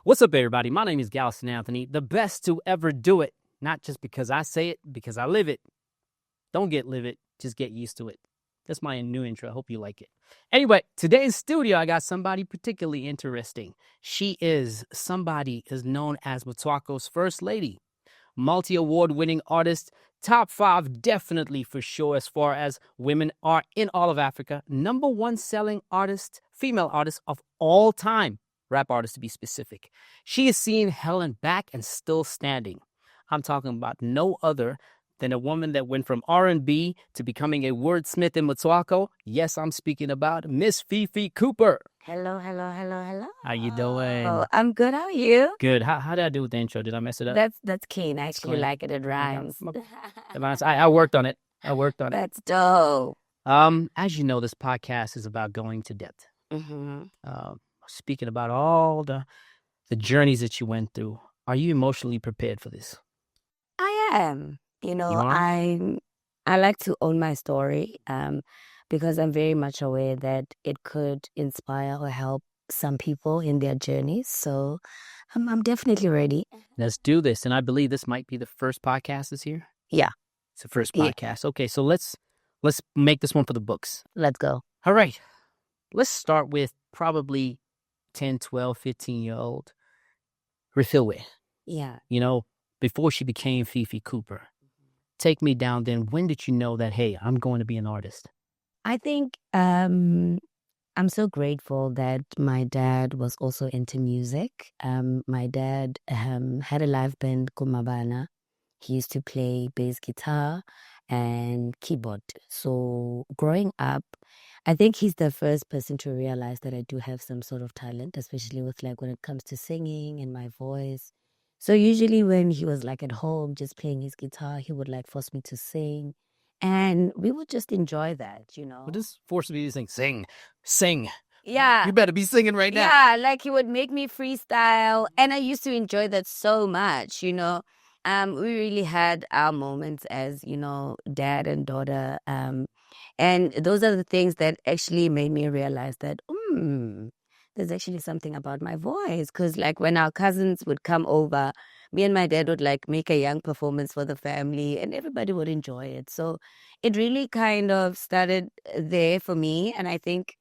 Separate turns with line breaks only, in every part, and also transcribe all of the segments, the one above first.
What's up, everybody? My name is Galveston Anthony, the best to ever do it. Not just because I say it, because I live it. Don't get livid, just get used to it. That's my new intro. I hope you like it. Anyway, today's studio, I got somebody particularly interesting. She is known as Motswako's First Lady, multi-award winning artist, top 5 definitely for sure as far as women are in all of Africa, #1 selling artist, female artist of all time, rap artist to be specific. She is seeing hell and back and still standing. I'm talking about no other than a woman that went from R&B to becoming a wordsmith in Motswako. Yes, I'm speaking about Miss Fifi Cooper.
Hello.
How you doing?
Oh, I'm good. How are you?
Good. How did I do with the intro? Did I mess it up?
That's keen. I actually like it. It rhymes.
I worked on it.
That's dope.
As you know, this podcast is about going to depth. Speaking about all the journeys that you went through. Are you emotionally prepared for this?
I am. You know,
You are?
I like to own my story because I'm very much aware that it could inspire or help some people in their journeys. So I'm definitely ready.
Let's do this. And I believe this might be the first podcast this year.
Yeah.
It's the first podcast. Okay, so let's make this one for the books.
Let's go.
All right. Let's start with probably 10, 12, 15-year-old Rithilwe.
Yeah.
You know, before she became Fifi Cooper. Take me down then. When did you know that, hey, I'm going to be an artist?
I think I'm so grateful that my dad was also into music. My dad had a live band called Mabana. He used to play bass guitar and keyboard. So growing up, I think he's the first person to realize that I do have some sort of talent, especially with like when it comes to singing and my voice. So usually when he was like at home just playing his guitar, he would like force me to sing. And we would just enjoy that, you know.
Well, just force me to sing.
Yeah.
You better be singing right now.
Yeah, like he would make me freestyle. And I used to enjoy that so much, you know. We really had our moments as, you know, dad and daughter. And those are the things that actually made me realize that, there's actually something about my voice. Because like when our cousins would come over, me and my dad would like make a young performance for the family and everybody would enjoy it. So it really kind of started there for me. And I think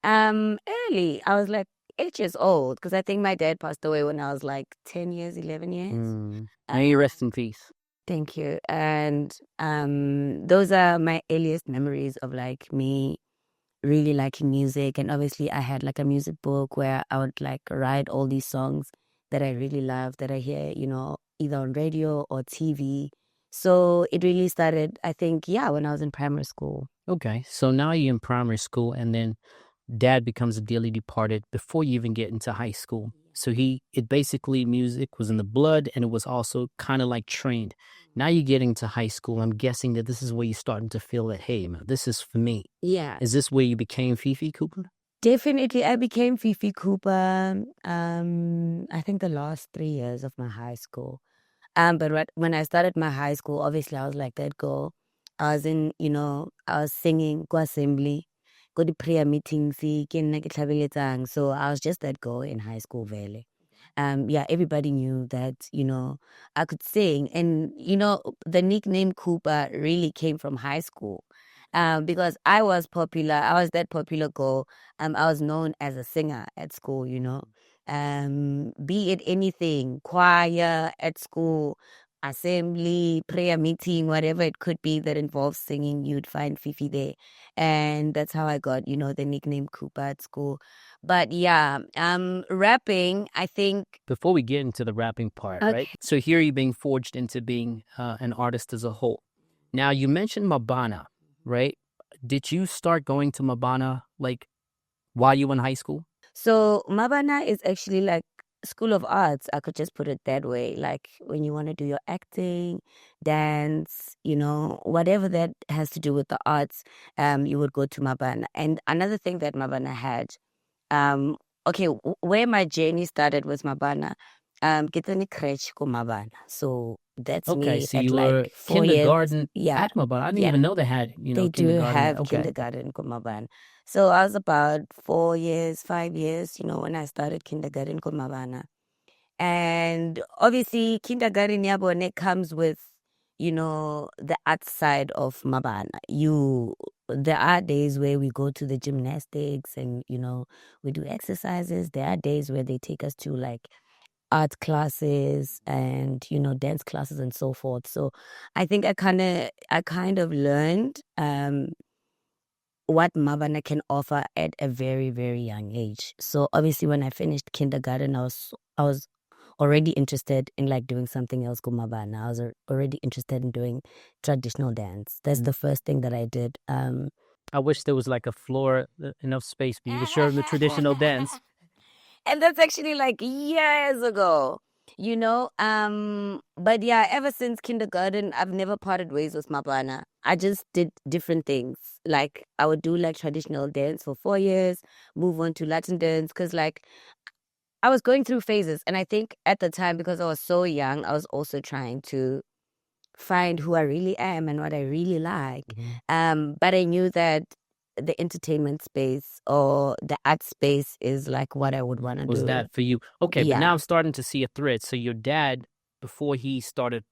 early, I was like 8 years old because I think my dad passed away when I was like 10 years, 11 years.
May you rest in peace.
Thank you. And those are my earliest memories of like me really liking music. And obviously I had like a music book where I would like write all these songs that I really love, that I hear, you know, either on radio or TV. So it really started, I think, when I was in primary school.
Okay, so now you're in primary school and then dad becomes a dearly departed before you even get into high school. So music was in the blood and it was also kind of like trained. Now you're getting to high school. I'm guessing that this is where you're starting to feel that, hey, man, this is for me.
Yeah.
Is this where you became Fifi Cooper?
Definitely, I became Fifi Cooper, I think the last 3 years of my high school. But when I started my high school, obviously I was like that girl. I was I was singing go assembly, go to prayer meetings, so I was just that girl in high school, really. Everybody knew that, you know, I could sing. And, you know, the nickname Cooper really came from high school. Because I was popular. I was that popular girl. I was known as a singer at school, you know. Be it anything, choir at school, assembly, prayer meeting, whatever it could be that involves singing, you'd find Fifi there. And that's how I got, you know, the nickname Cooper at school. But rapping, I think.
Before we get into the rapping part, right? So here you're being forged into being an artist as a whole. Now, you mentioned Mabana, right? Did you start going to Mabana like while you were in high school?
So Mabana is actually like School of Arts. I could just put it that way. Like when you want to do your acting, dance, you know, whatever that has to do with the arts, you would go to Mabana. And another thing that Mabana had, where my journey started was Mabana. Kitani crèche ko Mabana. So that's me.
So
at
you
like
were
4
kindergarten
years.
at Mabana. I didn't even know they had,
They do
kindergarten.
have kindergarten ko Mabana. So I was about 4 years, 5 years, you know, when I started kindergarten ko Mabana. And obviously, kindergarten yabone comes with, the art side of Mabana. There are days where we go to the gymnastics and, we do exercises. There are days where they take us to like art classes and, dance classes and so forth. So I think I kind of learned, what Mabana can offer at a very, very young age. So obviously when I finished kindergarten, I was already interested in like doing something else called Mabana. I was already interested in doing traditional dance. That's the first thing that I did.
I wish there was like a floor, enough space for you to show them the traditional dance.
And that's actually like years ago, But yeah, ever since kindergarten, I've never parted ways with Mabana. I just did different things. Like I would do like traditional dance for 4 years, move on to Latin dance, because like I was going through phases. And I think at the time, because I was so young, I was also trying to find who I really am and what I really like. But I knew that the entertainment space or the art space is like what I would want to do.
Was that for you? Okay, but
Yeah.
now I'm starting to see a thread. So your dad, before he started,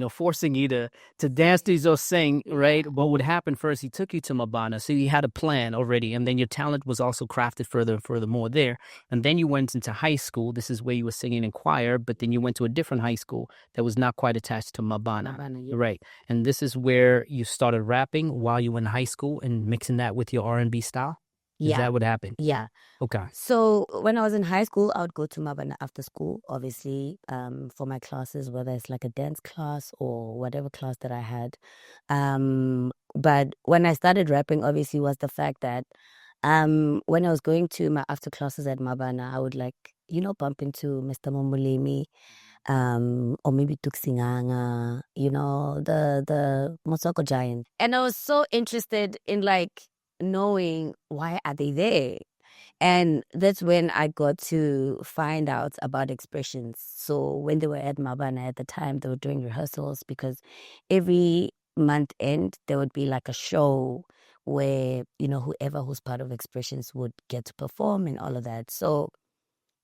forcing you to dance these or sing, right? What would happen first? He took you to Mabana, so you had a plan already, and then your talent was also crafted further and furthermore there. And then you went into high school. This is where you were singing in choir, but then you went to a different high school that was not quite attached to Mabana,
Yeah.
right? And this is where you started rapping while you were in high school and mixing that with your R&B style. Is that what happened?
Yeah.
Okay.
So when I was in high school, I would go to Mabana after school, obviously, for my classes, whether it's like a dance class or whatever class that I had. But when I started rapping, obviously, was the fact that when I was going to my after classes at Mabana, I would like, bump into Mr. Momulemi, or maybe Tuksinganga, the Motswako giant. And I was so interested in like knowing why are they there. And that's when I got to find out about expressions. So when they were at Mabana at the time, they were doing rehearsals because every month end there would be like a show where, whoever who's part of expressions would get to perform and all of that. So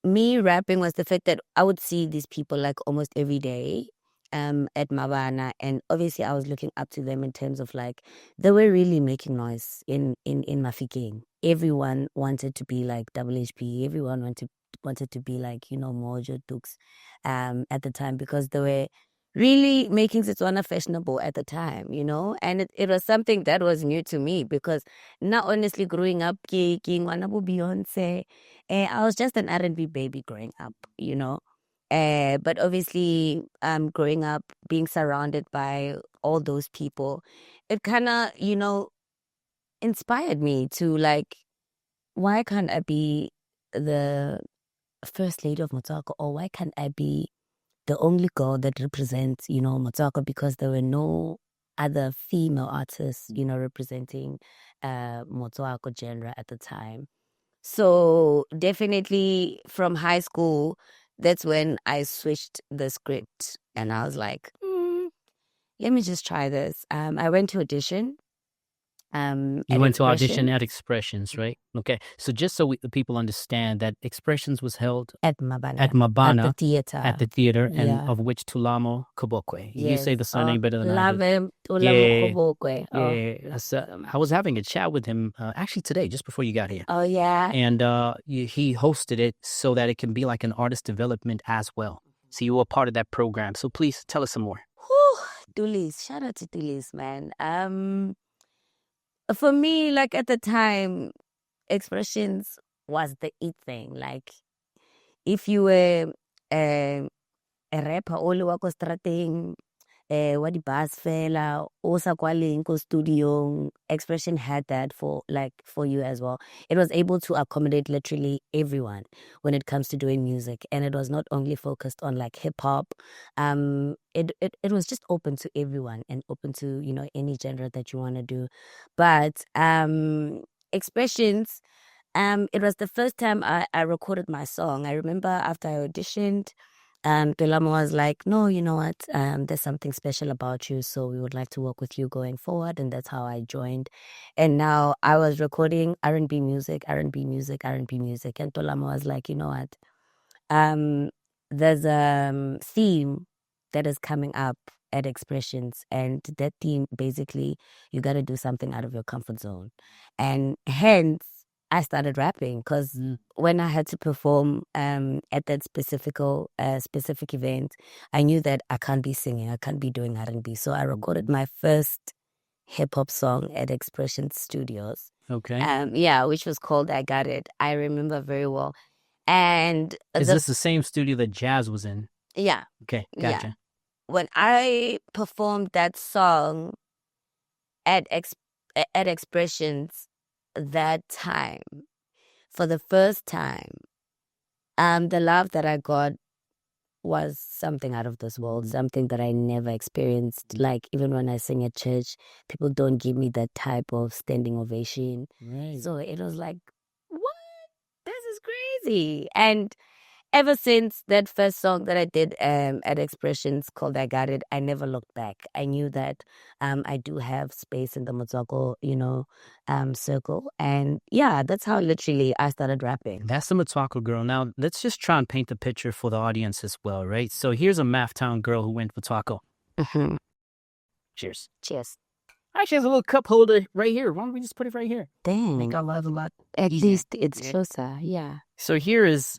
me rapping was the fact that I would see these people like almost every day at Mabana, and obviously I was looking up to them in terms of like they were really making noise in Mafikeng. Everyone wanted to be like WHP. Everyone wanted to be like Mojo Dukes at the time, because they were really making Setswana fashionable at the time, and it was something that was new to me, because not honestly growing up Beyonce, I was just an R&B baby growing up, but obviously growing up being surrounded by all those people, it kind of inspired me to like, why can't I be the First Lady of Motswako, or why can't I be the only girl that represents, Motswako, because there were no other female artists, representing Motswako genre at the time. So definitely from high school, that's when I switched the script and I was like, let me just try this. I went to audition.
You went to audition at Expressions, right? Okay. So just so the people understand that Expressions was held
at Mabana.
At Mabana.
At the theater.
At the theater, and
Yeah.
of which Tulamo Kobokwe. You
Yes.
say the surname better than I
Love
do.
him. Tulamo Kobokwe.
Yeah. I was having a chat with him actually today, just before you got here.
Oh, yeah.
And he hosted it so that it can be like an artist development as well. So you were part of that program. So please tell us some more.
Dulis. Shout out to Dulis, man. For me, like at the time, Expressions was the it thing. Like, if you were a rapper, all wako strateng, wa di bus fela, o sa kwaleng ko studio, Expression had that for you as well. It was able to accommodate literally everyone when it comes to doing music, and it was not only focused on like hip hop. It was just open to everyone and open to any genre that you want to do. But Expressions, it was the first time I recorded my song. I remember after I auditioned, Pelamo was like, no, you know what? There's something special about you, so we would like to work with you going forward. And that's how I joined. And now I was recording R&B music. And Pelamo was like, you know what? there's a theme that is coming up at Expressions, and that theme basically you got to do something out of your comfort zone, and hence I started rapping because when I had to perform at that specific event, I knew that I can't be singing, I can't be doing R&B, so I recorded my first hip hop song at Expression Studios.
Okay.
Yeah, which was called "I Got It." I remember very well. And
is this the same studio that Jazz was in?
Yeah.
Okay, gotcha.
Yeah. When I performed that song at Expressions that time, for the first time, the love that I got was something out of this world, something that I never experienced. Like, even when I sing at church, people don't give me that type of standing ovation.
Right.
So it was like, what? This is crazy. And ever since that first song that I did at Expressions called "I Got It," I never looked back. I knew that I do have space in the Motswako, circle. And yeah, that's how literally I started rapping.
That's the Motswako girl. Now, let's just try and paint the picture for the audience as well, right? So here's a Mafikeng girl who went Motswako.
Mm-hmm.
Cheers.
Cheers.
Actually, has a little cup holder right here. Why don't we just put it right here?
Dang.
Make our lives a lot
At
easier.
least it's closer, yeah.
So here is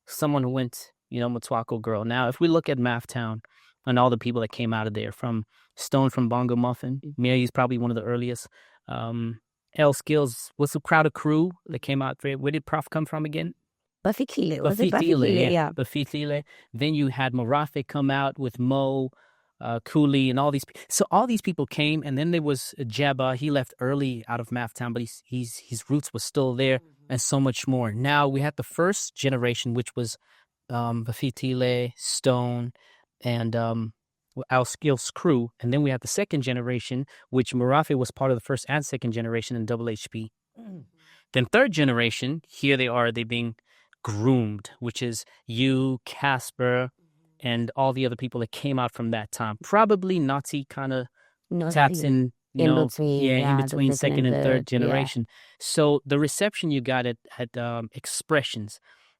someone who went, Motswako girl. Now, if we look at Mafikeng and all the people that came out of there, from Stone from Bongo Muffin, Mary's probably one of the earliest. L Skills, what's the crowd of crew that came out? Where did Prof come from again?
Bafitile. Was it Bafitile? Yeah.
Bafitile. Then you had Marafe come out with Mo, Cooley, and all these. So all these people came, and then there was Jabba. He left early out of Mafikeng, but his roots were still there, and so much more. Now we had the first generation, which was Bafitile, Stone, and Our Skills crew, and then we had the second generation, which Marafe was part of the first and second generation in Double HP. Then third generation, here they're being groomed, which is you, Casper, and all the other people that came out from that time. Probably Nazi kind of taps in,
in between
second and third generation. Yeah. So the reception you got at Expressions,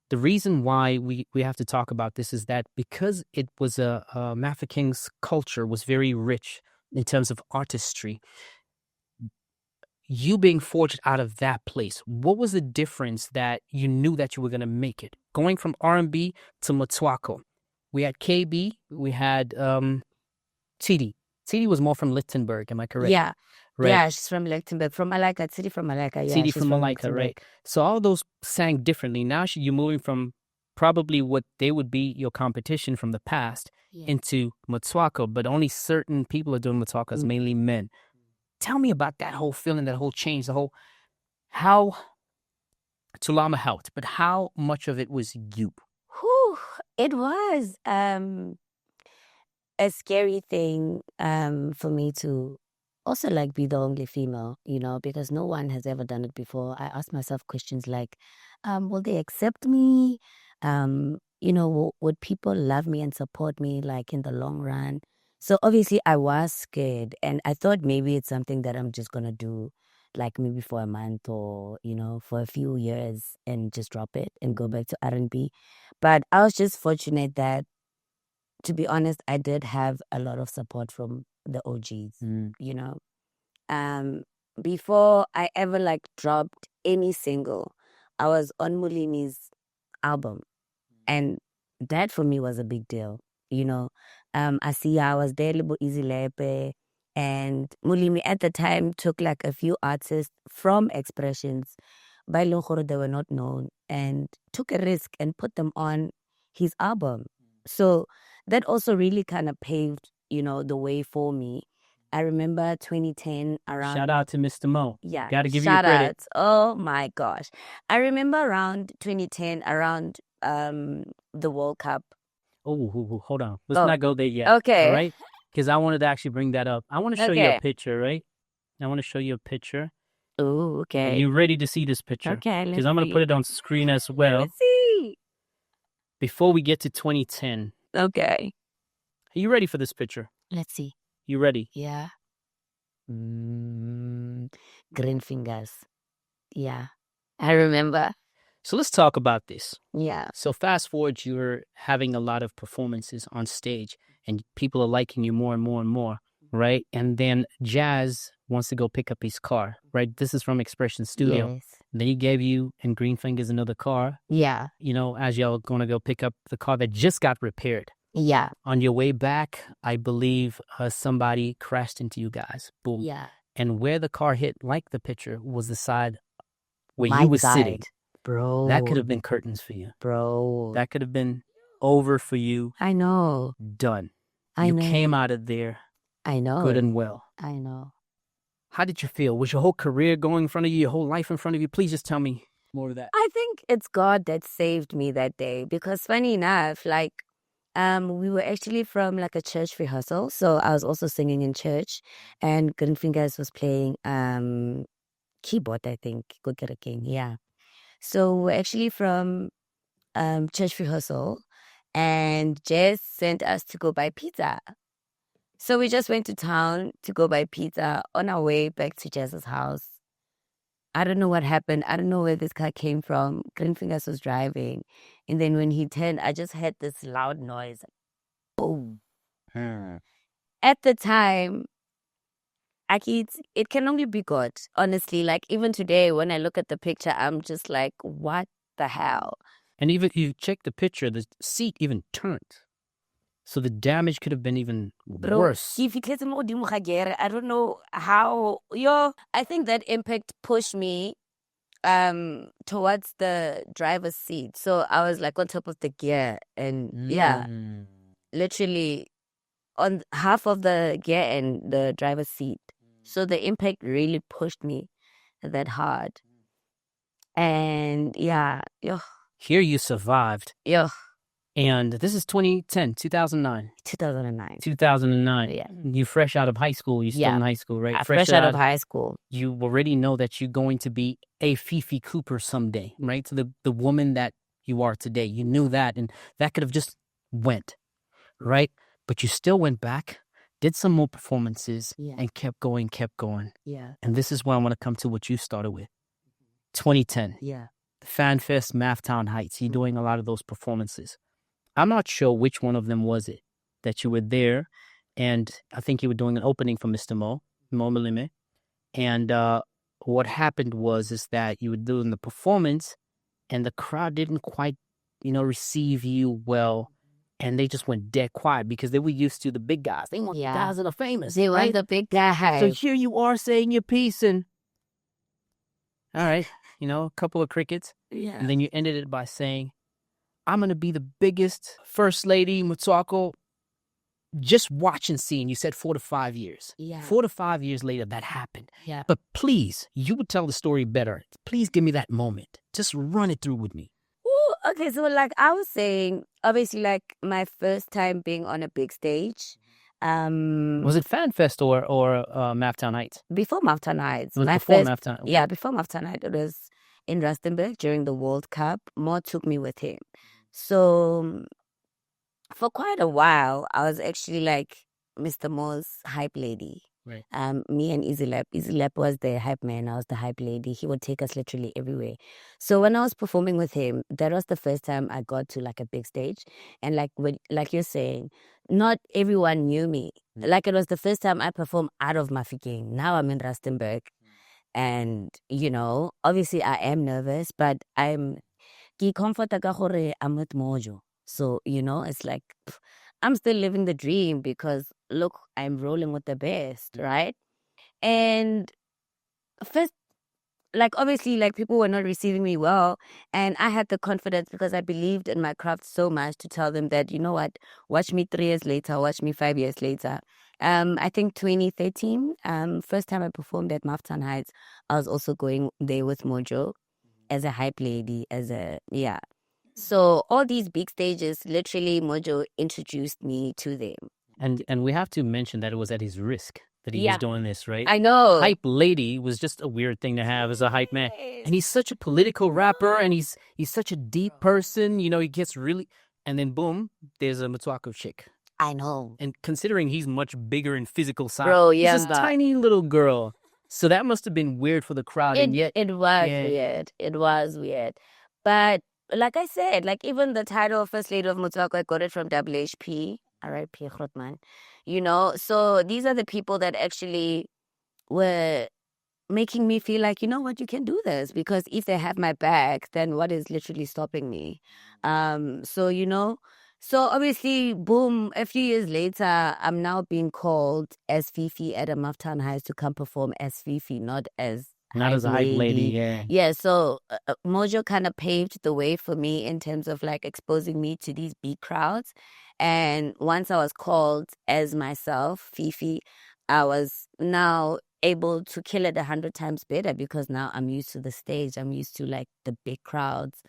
the reason why we have to talk about this is that because it was Mafikeng's culture was very rich in terms of artistry. You being forged out of that place, what was the difference that you knew that you were going to make it? Going from R&B to Motswako. We had KB, we had TD. TD was more from Lichtenberg, am I correct?
Yeah. Right. Yeah, she's from Lichtenberg. From Malika, TD from Malika. Yeah,
TD from Malika, right. So all those sang differently. Now you're moving from probably what they would be your competition from the past into Motswako, but only certain people are doing Motswako, as mainly men. Tell me about that whole feeling, that whole change, how Tulama helped, but how much of it was you?
Whew, it was a scary thing for me to also be the only female, because no one has ever done it before. I asked myself questions like, will they accept me? Would people love me and support me in the long run? So obviously I was scared, and I thought maybe it's something that I'm just going to do maybe for a month or, for a few years and just drop it and go back to R&B. But I was just fortunate that, to be honest, I did have a lot of support from the OGs, Before I ever dropped any single, I was on Mulimi's album, and that for me was a big deal. I see I was there, Libo Easy Lepe, and Mulimi at the time took a few artists from Expressions, by Longoro they were not known, and took a risk and put them on his album. So that also really kind of paved, the way for me. I remember 2010 around.
Shout out to Mr. Mo.
Yeah.
Got to give you credit.
Oh my gosh. I remember around 2010, around the World Cup.
Oh, hold on. Let's not go there yet.
Okay.
All right? Because I wanted to actually bring that up. I want to show you a picture, right? I want to show you a picture.
Oh, okay.
Are you ready to see this picture?
Okay.
Because I'm going to put it on screen as well.
Let's see.
Before we get to 2010.
Okay.
Are you ready for this picture?
Let's see.
You ready?
Yeah. Green fingers. Yeah. I remember.
So let's talk about this.
Yeah.
So fast forward, you're having a lot of performances on stage and people are liking you more and more and more, right? And then Jazz wants to go pick up his car, right? This is from Expression Studio.
Yes.
Then he gave you and Green Fingers another car,
Yeah.
you know, as y'all going to go pick up the car that just got repaired.
Yeah.
On your way back, I believe somebody crashed into you guys. Boom.
Yeah.
And where the car hit, like the picture, was the side where
My
you were
side.
sitting.
Bro.
That could have been curtains for you.
Bro.
That could have been over for you.
I know.
Done.
I know.
You came out of there
I know.
good and well.
I know.
How did you feel? Was your whole career going in front of you, your whole life in front of you? Please just tell me more of that.
I think it's God that saved me that day because funny enough, like, we were actually from like a church rehearsal. So I was also singing in church and Green Fingers was playing keyboard, I think. Go get a king. Yeah. So we're actually from church rehearsal and Jess sent us to go buy pizza. So we just went to town to go buy pizza on our way back to Jess's house. I don't know what happened. I don't know where this car came from. Green Fingers was driving. And then when he turned, I just heard this loud noise. Boom. At the time, it can only be God. Honestly, like even today, when I look at the picture, I'm just like, what the hell?
And even if you check the picture, the seat even turned. So the damage could have been even worse.
I don't know how. I think that impact pushed me towards the driver's seat. So I was like on top of the gear and literally on half of the gear and the driver's seat. So the impact really pushed me that hard. And
Here you survived. And this is 2010, 2009.
2009. Yeah.
You fresh out of high school. You're still in high school, right?
Fresh out of high school.
You already know that you're going to be a Fifi Cooper someday, right? So the woman that you are today. You knew that. And that could have just went, right? But you still went back, did some more performances, and kept going.
Yeah.
And this is where I want to come to what you started with. 2010.
Yeah.
The Fan Fest, Mathtown Heights. You're doing a lot of those performances. I'm not sure which one of them was it that you were there. And I think you were doing an opening for Mr. Mo Malema. And what happened is that you were doing the performance and the crowd didn't quite, receive you well. And they just went dead quiet because they were used to the big guys. They want the guys that are famous.
They want the big guys.
So here you are saying your piece and, all right, a couple of crickets.
Yeah.
And then you ended it by saying, I'm going to be the biggest First Lady Motswako. Just watch and see. And you said 4 to 5 years.
Yeah.
4 to 5 years later, that happened.
Yeah.
But please, you would tell the story better. Please give me that moment. Just run it through with me.
Ooh, okay, so like I was saying, obviously like my first time being on a big stage.
Was it Fan Fest or Mathtown Heights?
Before Mathtown Heights.
It was before Mathtown.
Yeah, before Mathtown Heights. It was in Rustenburg during the World Cup. Mo took me with him. So for quite a while, I was actually like Mr. Mo's hype lady.
Right.
Me and Easy Lap was the hype man. I was the hype lady. He would take us literally everywhere. So when I was performing with him, that was the first time I got to like a big stage. And like you're saying, not everyone knew me. Like it was the first time I performed out of Mafikeng. Now I'm in Rustenburg. And, obviously I am nervous, but I'm with Mojo. So, it's like, I'm still living the dream because, look, I'm rolling with the best, right? And first, like, obviously, like, people were not receiving me well. And I had the confidence because I believed in my craft so much to tell them that, you know what, watch me 3 years later, watch me 5 years later. I think 2013, first time I performed at Mathtown Heights, I was also going there with Mojo as a hype lady, So all these big stages, literally Mojo introduced me to them.
And we have to mention that it was at his risk that he was doing this, right?
I know.
Hype lady was just a weird thing to have as a hype man. And he's such a political rapper and he's such a deep person, he gets really... And then boom, there's a Motswako chick.
I know.
And considering he's much bigger in physical size,
bro,
he's this tiny little girl. So that must have been weird for the crowd.
It was weird. It was weird. But like I said, like even the title of First Lady of Motswako, I got it from WHP, R.I.P. Grootman. So these are the people that actually were making me feel like, you know what, you can do this, because if they have my back, then what is literally stopping me? So obviously, boom, a few years later, I'm now being called as Fifi at a Maftown Highs to come perform as Fifi, not as
Not as a hype lady, yeah.
Yeah, so Mojo kind of paved the way for me in terms of like exposing me to these big crowds. And once I was called as myself, Fifi, I was now able to kill it 100 times better, because now I'm used to the stage. I'm used to like the big crowds.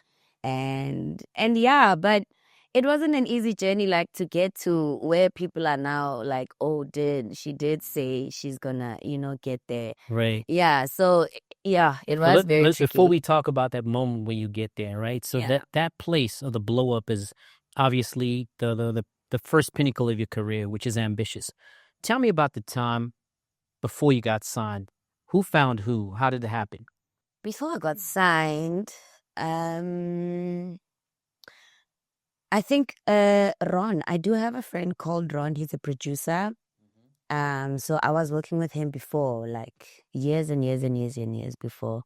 And yeah, but it wasn't an easy journey, like to get to where people are now like, oh, she did say she's gonna, get there.
Right.
Yeah. So yeah, it was very tricky.
Before we talk about that moment when you get there, right? So
Yeah.
that place of the blow up is obviously the first pinnacle of your career, which is Ambitiouz. Tell me about the time before you got signed. Who found who? How did it happen?
Before I got signed, I think Ron. I do have a friend called Ron. He's a producer. So I was working with him before, like years and years and years and years before.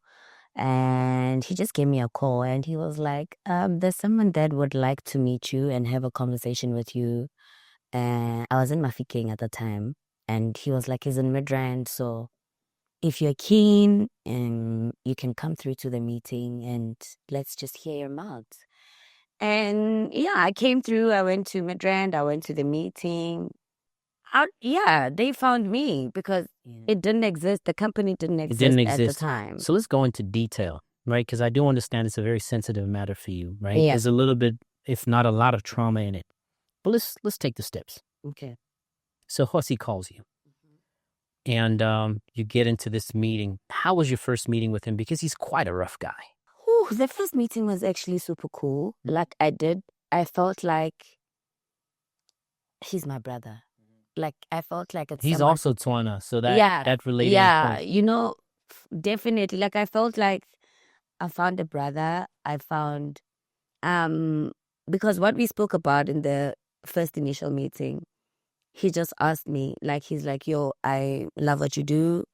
And he just gave me a call and he was like, there's someone that would like to meet you and have a conversation with you. And I was in Mafikeng at the time. And he was like, he's in Midrand. So if you're keen, and you can come through to the meeting and let's just hear your mouth. And yeah, I came through. I went to Midrand. I went to the meeting. They found me because it didn't exist. The company didn't exist at the time.
So let's go into detail, right? Because I do understand it's a very sensitive matter for you, right?
Yeah.
There's a little bit, if not a lot of trauma in it. But let's take the steps.
Okay.
So Hosi calls you. And you get into this meeting. How was your first meeting with him? Because he's quite a rough guy.
Ooh, the first meeting was actually super cool. Like I felt like he's my brother. Like I felt like
he's also Tswana, so that related.
Yeah, definitely. Like I felt like I found a brother. I found because what we spoke about in the first initial meeting, he just asked me, like, he's like, yo, I love what you do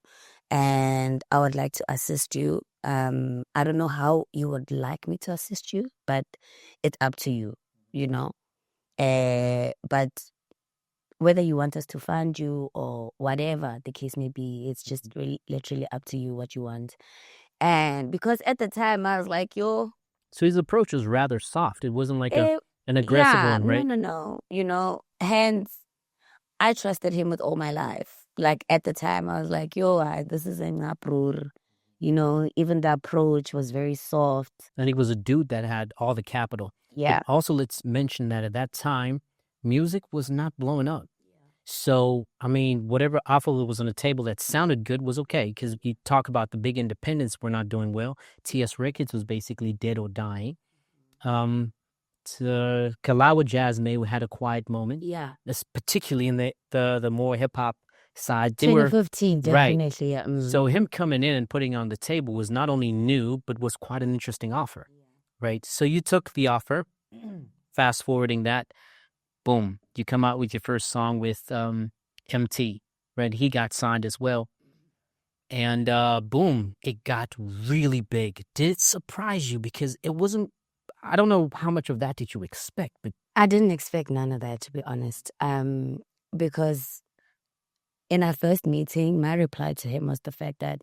and I would like to assist you. I don't know how you would like me to assist you, but it's up to you, but whether you want us to fund you or whatever the case may be, it's just really literally up to you what you want. And because at the time I was like, yo.
So his approach was rather soft. It wasn't like an aggressive one, right?
No. Hence, I trusted him with all my life. Like at the time, I was like, yo, this is an uproar. Even the approach was very soft.
And he was a dude that had all the capital.
Yeah.
But also, let's mention that at that time, music was not blowing up. So, I mean, whatever offer was on the table that sounded good was okay, because you talk about the big independents were not doing well. TS Records was basically dead or dying. Kalawa Jazz may had a quiet moment.
Yeah.
That's particularly in the more hip-hop side.
2015, definitely.
Right.
Yeah.
So him coming in and putting on the table was not only new, but was quite an interesting offer. Right? So you took the offer. Fast forwarding that. Boom, you come out with your first song with MT, right? He got signed as well. And boom, it got really big. Did it surprise you? Because it wasn't, I don't know how much of that did you expect, but
I didn't expect none of that, to be honest. Because in our first meeting, my reply to him was the fact that,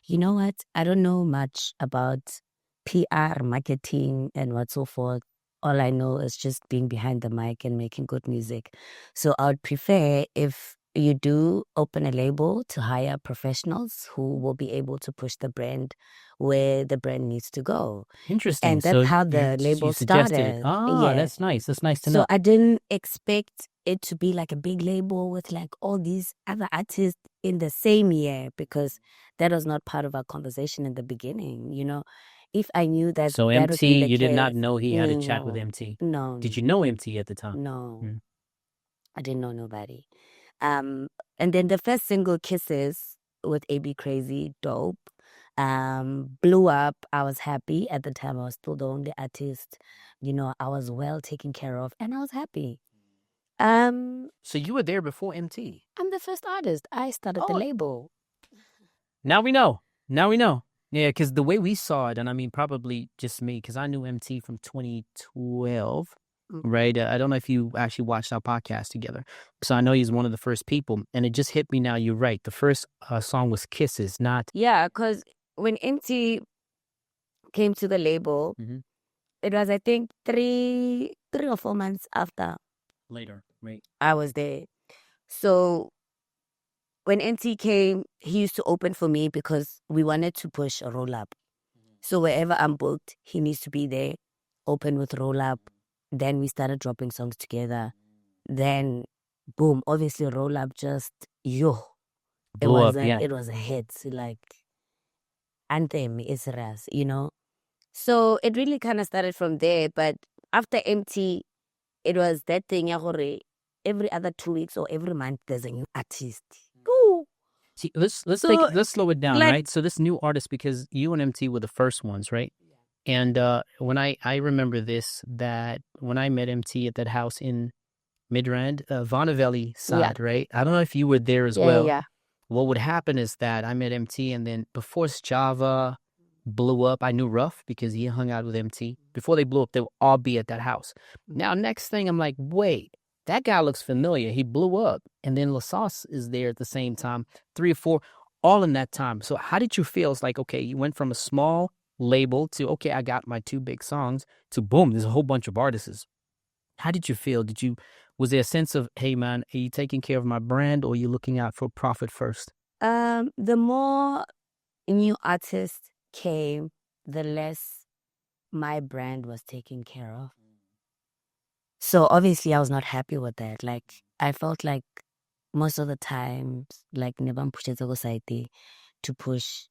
you know what, I don't know much about PR, marketing, and what so forth. All I know is just being behind the mic and making good music. So I would prefer if you do open a label to hire professionals who will be able to push the brand where the brand needs to go.
Interesting.
And that's how the label started.
Yeah. That's nice. That's nice to know.
So I didn't expect it to be like a big label with like all these other artists in the same year, because that was not part of our conversation in the beginning, If I knew that.
So
that
MT, you did not know he had a chat with MT?
No.
Did you know MT at the time?
No. I didn't know nobody. And then the first single, Kisses, with AB Crazy, dope. blew up. I was happy at the time. I was still the only artist. You know, I was well taken care of, and I was happy.
So you were there before MT.
I'm the first artist. I started the label.
Now we know. Now we know. Yeah, because the way we saw it, and I mean, probably just me, because I knew MT from 2012, right? I don't know if you actually watched our podcast together. So I know he's one of the first people. And it just hit me now. You're right. The first song was Kisses, not...
Yeah, because when MT came to the label, it was, I think, three or 4 months after.
Later, right.
I was there. So when MT came, he used to open for me because we wanted to push a roll up. So wherever I'm booked, he needs to be there, open with roll up. Then we started dropping songs together. Then, boom, obviously roll up just, it was a hit. Like, anthem, Isra's, you know. So it really kind of started from there. But after MT, it was that thing, every other 2 weeks or every month, there's a new artist. Ooh.
See, let's slow it down, right? So this new artist, because you and MT were the first ones, right? And when I remember this, that when I met MT at that house in Midrand, Vonnevelli side, right? I don't know if you were there as well.
Yeah.
What would happen is that I met MT, and then before Java blew up, I knew Ruff because he hung out with MT. Before they blew up, they would all be at that house. Now, next thing, I'm like, wait, that guy looks familiar. He blew up. And then La Sauce is there at the same time, 3 or 4, all in that time. So how did you feel? It's like, okay, you went from a small label to, okay, I got my 2 big songs, to boom, there's a whole bunch of artists. How did you feel? Was there a sense of, hey man, are you taking care of my brand, or are you looking out for profit first?
The more new artists came, the less my brand was taken care of. So obviously I was not happy with that. Like, I felt like most of the times, like, never pushed to push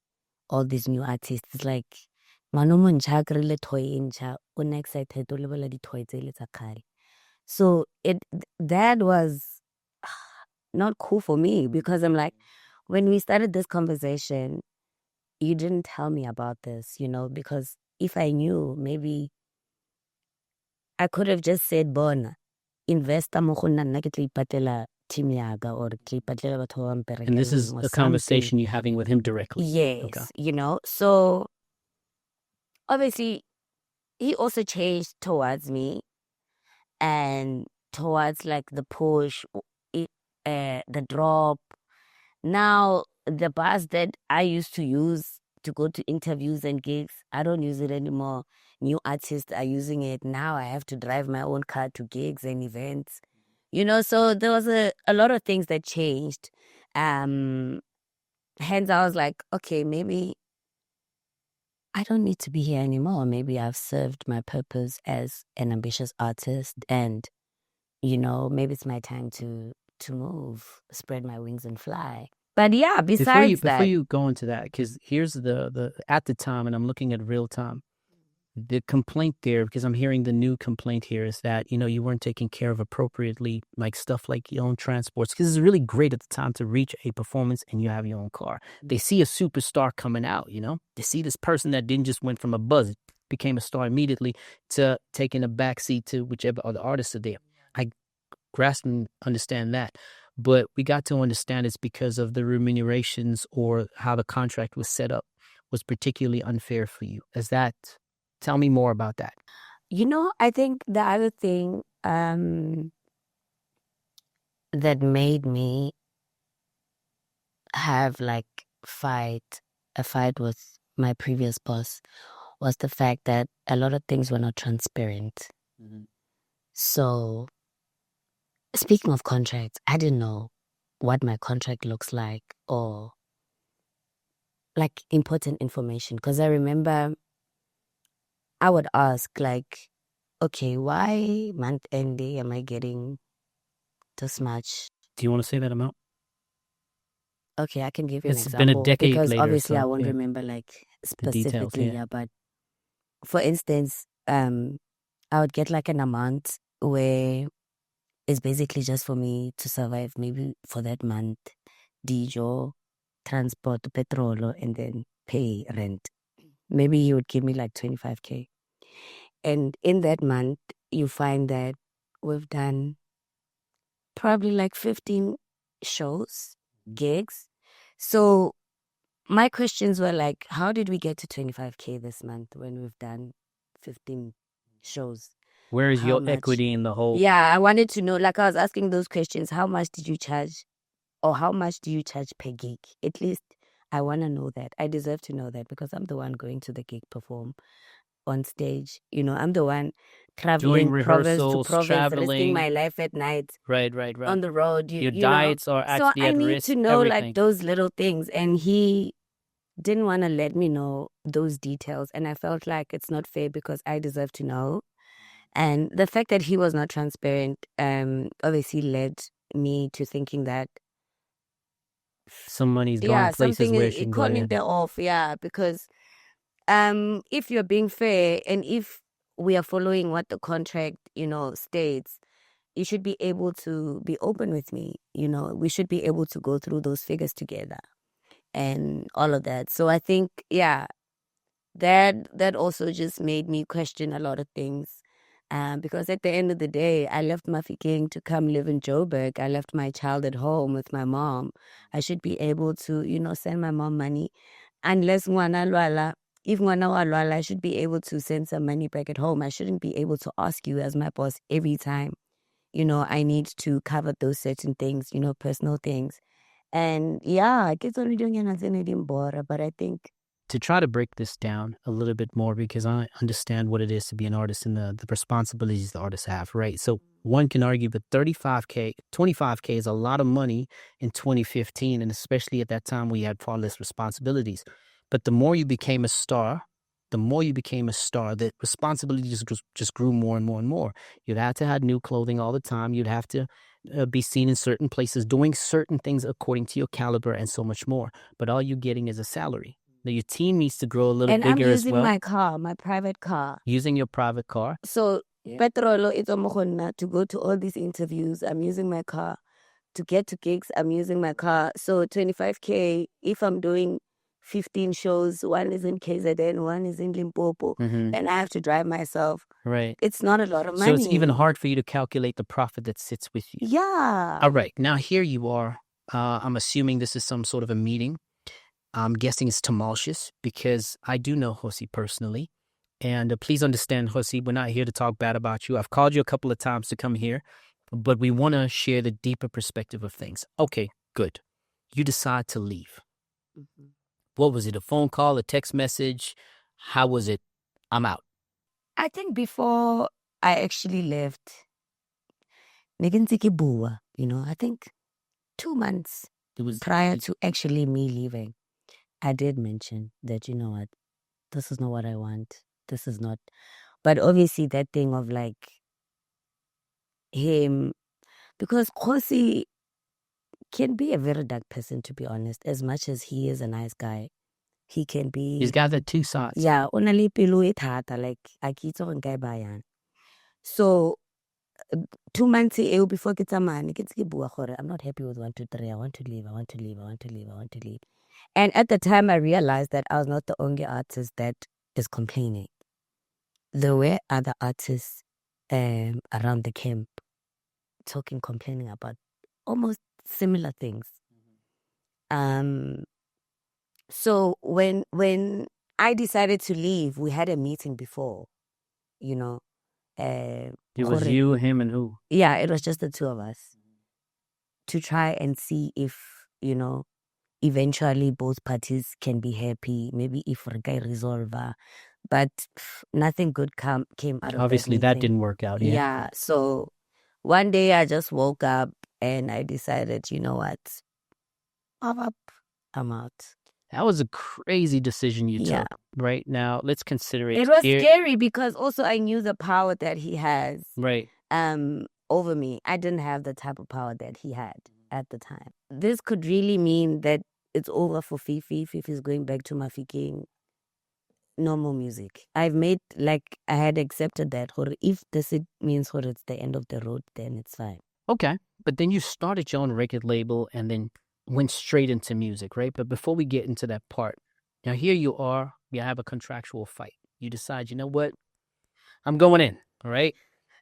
all these new artists. It's like, so that was not cool for me, because I'm like, when we started this conversation, you didn't tell me about this, you know, because if I knew, maybe I could have just said, bona, invest mo go nna nna ke tla ipatlela team yaga, or ke ipatlela batho ba bang
And this is
or
a conversation you're having with him directly.
Yes,
Okay.
you know. So obviously he also changed towards me and towards like the push, the drop. Now the bus that I used to use to go to interviews and gigs, I don't use it anymore. New artists are using it. Now I have to drive my own car to gigs and events. You know, so there was a lot of things that changed. Hence I was like, okay, maybe I don't need to be here anymore. Maybe I've served my purpose as an ambitious artist, and, you know, maybe it's my time to move, spread my wings and fly. But yeah, besides
before you go into that, because here's the at the time, and I'm looking at real time, the complaint there, because I'm hearing the new complaint here, is that, you know, you weren't taking care of appropriately, like stuff like your own transports, because it's really great at the time to reach a performance and you have your own car. They see a superstar coming out, you know, they see this person that didn't just went from a buzz, became a star immediately, to taking a backseat to whichever other artists are there. I grasp and understand that. But we got to understand it's because of the remunerations, or how the contract was set up was particularly unfair for you. Tell me more about that.
You know, I think the other thing that made me have like a fight with my previous boss was the fact that a lot of things were not transparent. So, speaking of contracts, I didn't know what my contract looks like, or like important information. Because I remember I would ask, like, okay, why month ending am I getting this much?
Do you want to say that amount?
Okay, I can give you an example.
It's been a decade
because
later,
obviously
so,
I won't
yeah.
remember like
The details,
specifically,
yeah.
but for instance, I would get like an amount where it's basically just for me to survive, maybe for that month, dijo, transport, petrol, and then pay rent. Maybe he would give me like 25K. And in that month, you find that we've done probably like 15 shows, gigs. So my questions were like, how did we get to 25K this month when we've done 15 shows?
Where is
How
your
much?
equity in the whole?
Yeah, I wanted to know, like I was asking those questions, how much did you charge? Or how much do you charge per gig? At least I want to know that. I deserve to know that because I'm the one going to the gig, perform on stage. You know, I'm the one traveling province to
rehearsals,
province, risking
traveling.
my life at night
Right.
on the road.
Your
you know.
diets are
So
actually
I
at
need
risk.
to know
Everything.
like those little things. And he didn't want to let me know those details. And I felt like it's not fair because I deserve to know. And the fact that he was not transparent obviously led me to thinking that
Some money's going places
something
where it
is
shouldn't go.
calling there off. Yeah, because if you're being fair and if we are following what the contract, states, you should be able to be open with me. We should be able to go through those figures together and all of that. So I think, that also just made me question a lot of things. Because at the end of the day, I left Mafikeng to come live in Joburg. I left my child at home with my mom. I should be able to, send my mom money. Unless ngwana lwala, if ngwana wa lwala, I should be able to send some money back at home. I shouldn't be able to ask you as my boss every time. I need to cover those certain things, personal things. And it's only doing anything, but I think
to try to break this down a little bit more, because I understand what it is to be an artist and the responsibilities the artists have, right? So one can argue that 25K is a lot of money in 2015, and especially at that time we had far less responsibilities. But the more you became a star, the responsibility just grew more and more and more. You'd have to have new clothing all the time. You'd have to be seen in certain places, doing certain things according to your caliber and so much more. But all you're getting is a salary. Now, your team needs to grow a little bigger as well.
And I'm using my car, my private car.
Using your private car.
So, petrolo is to go to all these interviews. I'm using my car. To get to gigs, I'm using my car. So, 25K, if I'm doing 15 shows, one is in KZN, one is in Limpopo, and I have to drive myself.
Right.
It's not a lot of money.
So, it's even hard for you to calculate the profit that sits with you.
Yeah.
All right. Now, here you are. I'm assuming this is some sort of a meeting. I'm guessing it's tumultuous because I do know Josi personally. And please understand, Josi, we're not here to talk bad about you. I've called you a couple of times to come here, but we want to share the deeper perspective of things. Okay, good. You decide to leave. What was it? A phone call, a text message? How was it? I'm out.
I think before I actually left, I think 2 months prior to actually me leaving, I did mention that, you know what, this is not what I want. This is not. But obviously that thing of like him, because Khosi can be a very dark person, to be honest. As much as he is a nice guy, he can be.
He's got the two sides.
Yeah, only pilu itata like akito and bayan. So 2 months before I'm not happy with 1, 2, 3. I want to leave. And at the time, I realized that I was not the only artist that is complaining. There were other artists around the camp complaining about almost similar things. So when I decided to leave, we had a meeting before,
it was you, him, and who?
Yeah, it was just the two of us to try and see if, eventually both parties can be happy. Maybe if we can resolve. But nothing good came out of
Obviously, that didn't work out.
Yeah. So one day I just woke up and I decided, you know what? I'm out.
That was a crazy decision you took. Right now, let's consider it.
It was scary because also I knew the power that he has.
Right.
Over me. I didn't have the type of power that he had at the time. This could really mean that it's over for Fifi. Fifi's going back to Mafikeng. Normal music. I had accepted that. Or if this means it's the end of the road, then it's fine.
Okay. But then you started your own record label and then went straight into music, right? But before we get into that part, Now here you are, you have a contractual fight. You decide, you know what? I'm going in, all right?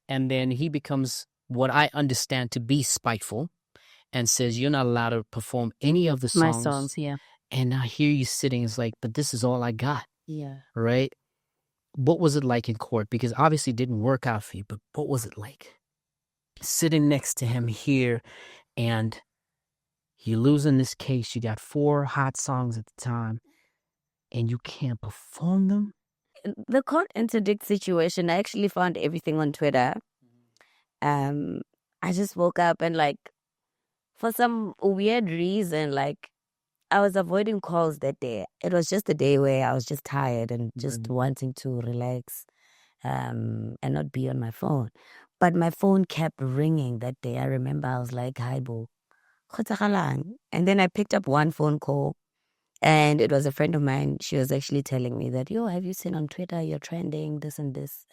And then he becomes what I understand to be spiteful and says, you're not allowed to perform any of the songs.
My songs, yeah.
And I hear you sitting, it's like, but this is all I got,
Yeah.
right? What was it like in court? Because obviously it didn't work out for you, but what was it like? Sitting next to him here, and you lose in this case. You got 4 hot songs at the time, and you can't perform them?
The court interdict situation, I actually found everything on Twitter. I just woke up and, like, for some weird reason, like, I was avoiding calls that day. It was just a day where I was just tired and just wanting to relax and not be on my phone. But my phone kept ringing that day. I remember I was like, hi, boo. And then I picked up one phone call, and it was a friend of mine. She was actually telling me that, yo, have you seen on Twitter, you're trending, this and this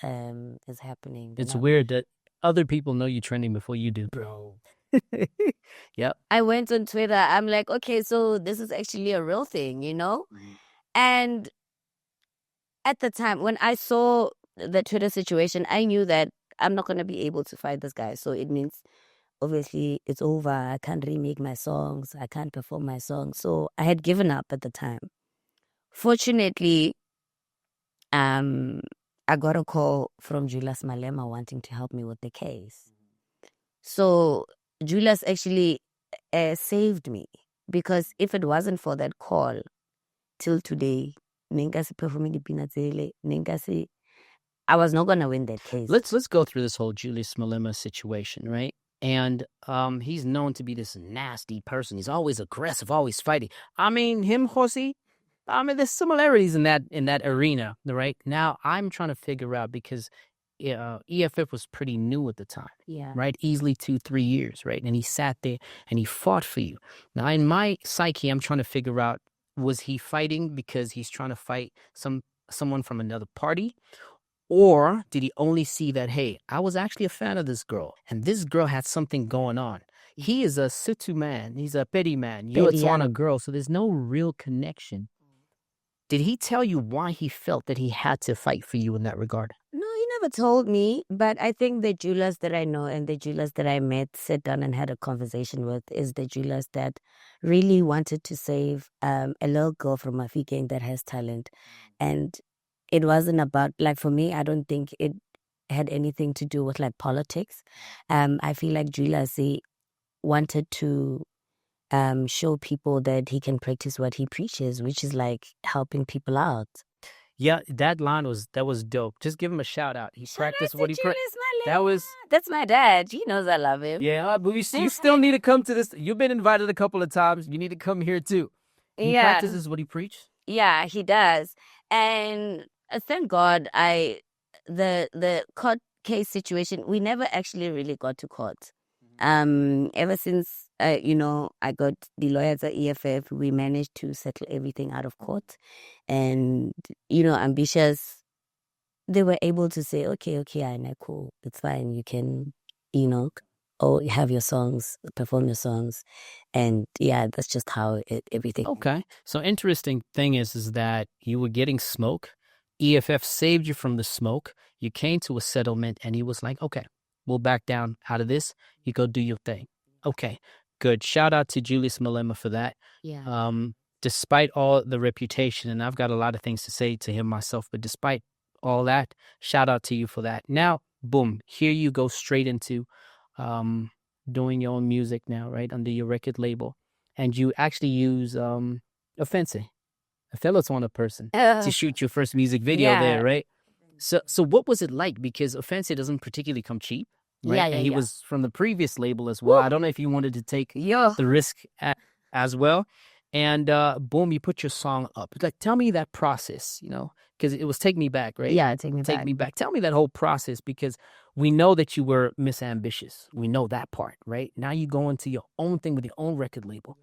is happening.
It's weird that other people know you're trending before you do, bro. Yep.
I went on Twitter. I'm like, okay, so this is actually a real thing, you know? And at the time, when I saw the Twitter situation, I knew that I'm not going to be able to fight this guy. So it means, obviously, it's over. I can't remake my songs. I can't perform my songs. So I had given up at the time. Fortunately, I got a call from Julius Malema wanting to help me with the case. So Julius actually saved me, because if it wasn't for that call, till today, I was not gonna win that case.
Let's go through this whole Julius Malema situation, right? And he's known to be this nasty person. He's always aggressive, always fighting. I mean, him, Jose, I mean, there's similarities in that arena, right? Now I'm trying to figure out, because EFF was pretty new at the time, right? Easily 2-3 years, right? And he sat there and he fought for you. Now in my psyche, I'm trying to figure out, was he fighting because he's trying to fight someone from another party? Or did he only see that, hey, I was actually a fan of this girl, and this girl had something going on? He is a Situ man. He's a Pedi man. You're a Tswana girl, so there's no real connection. Did he tell you why he felt that he had to fight for you in that regard?
No, he never told me. But I think the Julius that I know and the Julius that I met, sat down and had a conversation with, is the Julius that really wanted to save a little girl from Mafikeng that has talent. And it wasn't about, like, for me, I don't think it had anything to do with, like, politics. I feel like Julius, he wanted to show people that he can practice what he preaches, which is, like, helping people out.
Yeah, that line was dope. Just give him a shout out. He practiced what he practiced.
That's my dad. He knows I love him.
Yeah, but you still need to come to this. You've been invited a couple of times. You need to come here too. He practices what he preached.
Yeah, he does. And thank God, the court case situation, we never actually really got to court. Ever since I got the lawyers at EFF, we managed to settle everything out of court. And Ambitiouz, they were able to say, okay, I know, cool, it's fine, you can have your songs, perform your songs. And yeah, that's just how everything.
Okay, so interesting thing is that you were getting smoke. EFF saved you from the smoke. You came to a settlement, and he was like, okay, we'll back down out of this. You go do your thing. Okay, good. Shout out to Julius Malema for that.
Yeah.
Despite all the reputation, and I've got a lot of things to say to him myself, but despite all that, shout out to you for that. Now, boom, here you go straight into doing your own music now, right, under your record label. And you actually use Offense, a fellow Tswana person, to shoot your first music video there, right? So what was it like? Because Offense doesn't particularly come cheap, right? And he was from the previous label as well. I don't know if you wanted to take the risk as well. And boom, you put your song up. Like, tell me that process, because it was Take Me Back, right?
Yeah, Take Me
Back. Tell me that whole process, because we know that you were Miss Ambitiouz. We know that part, right? Now you go into your own thing with your own record label.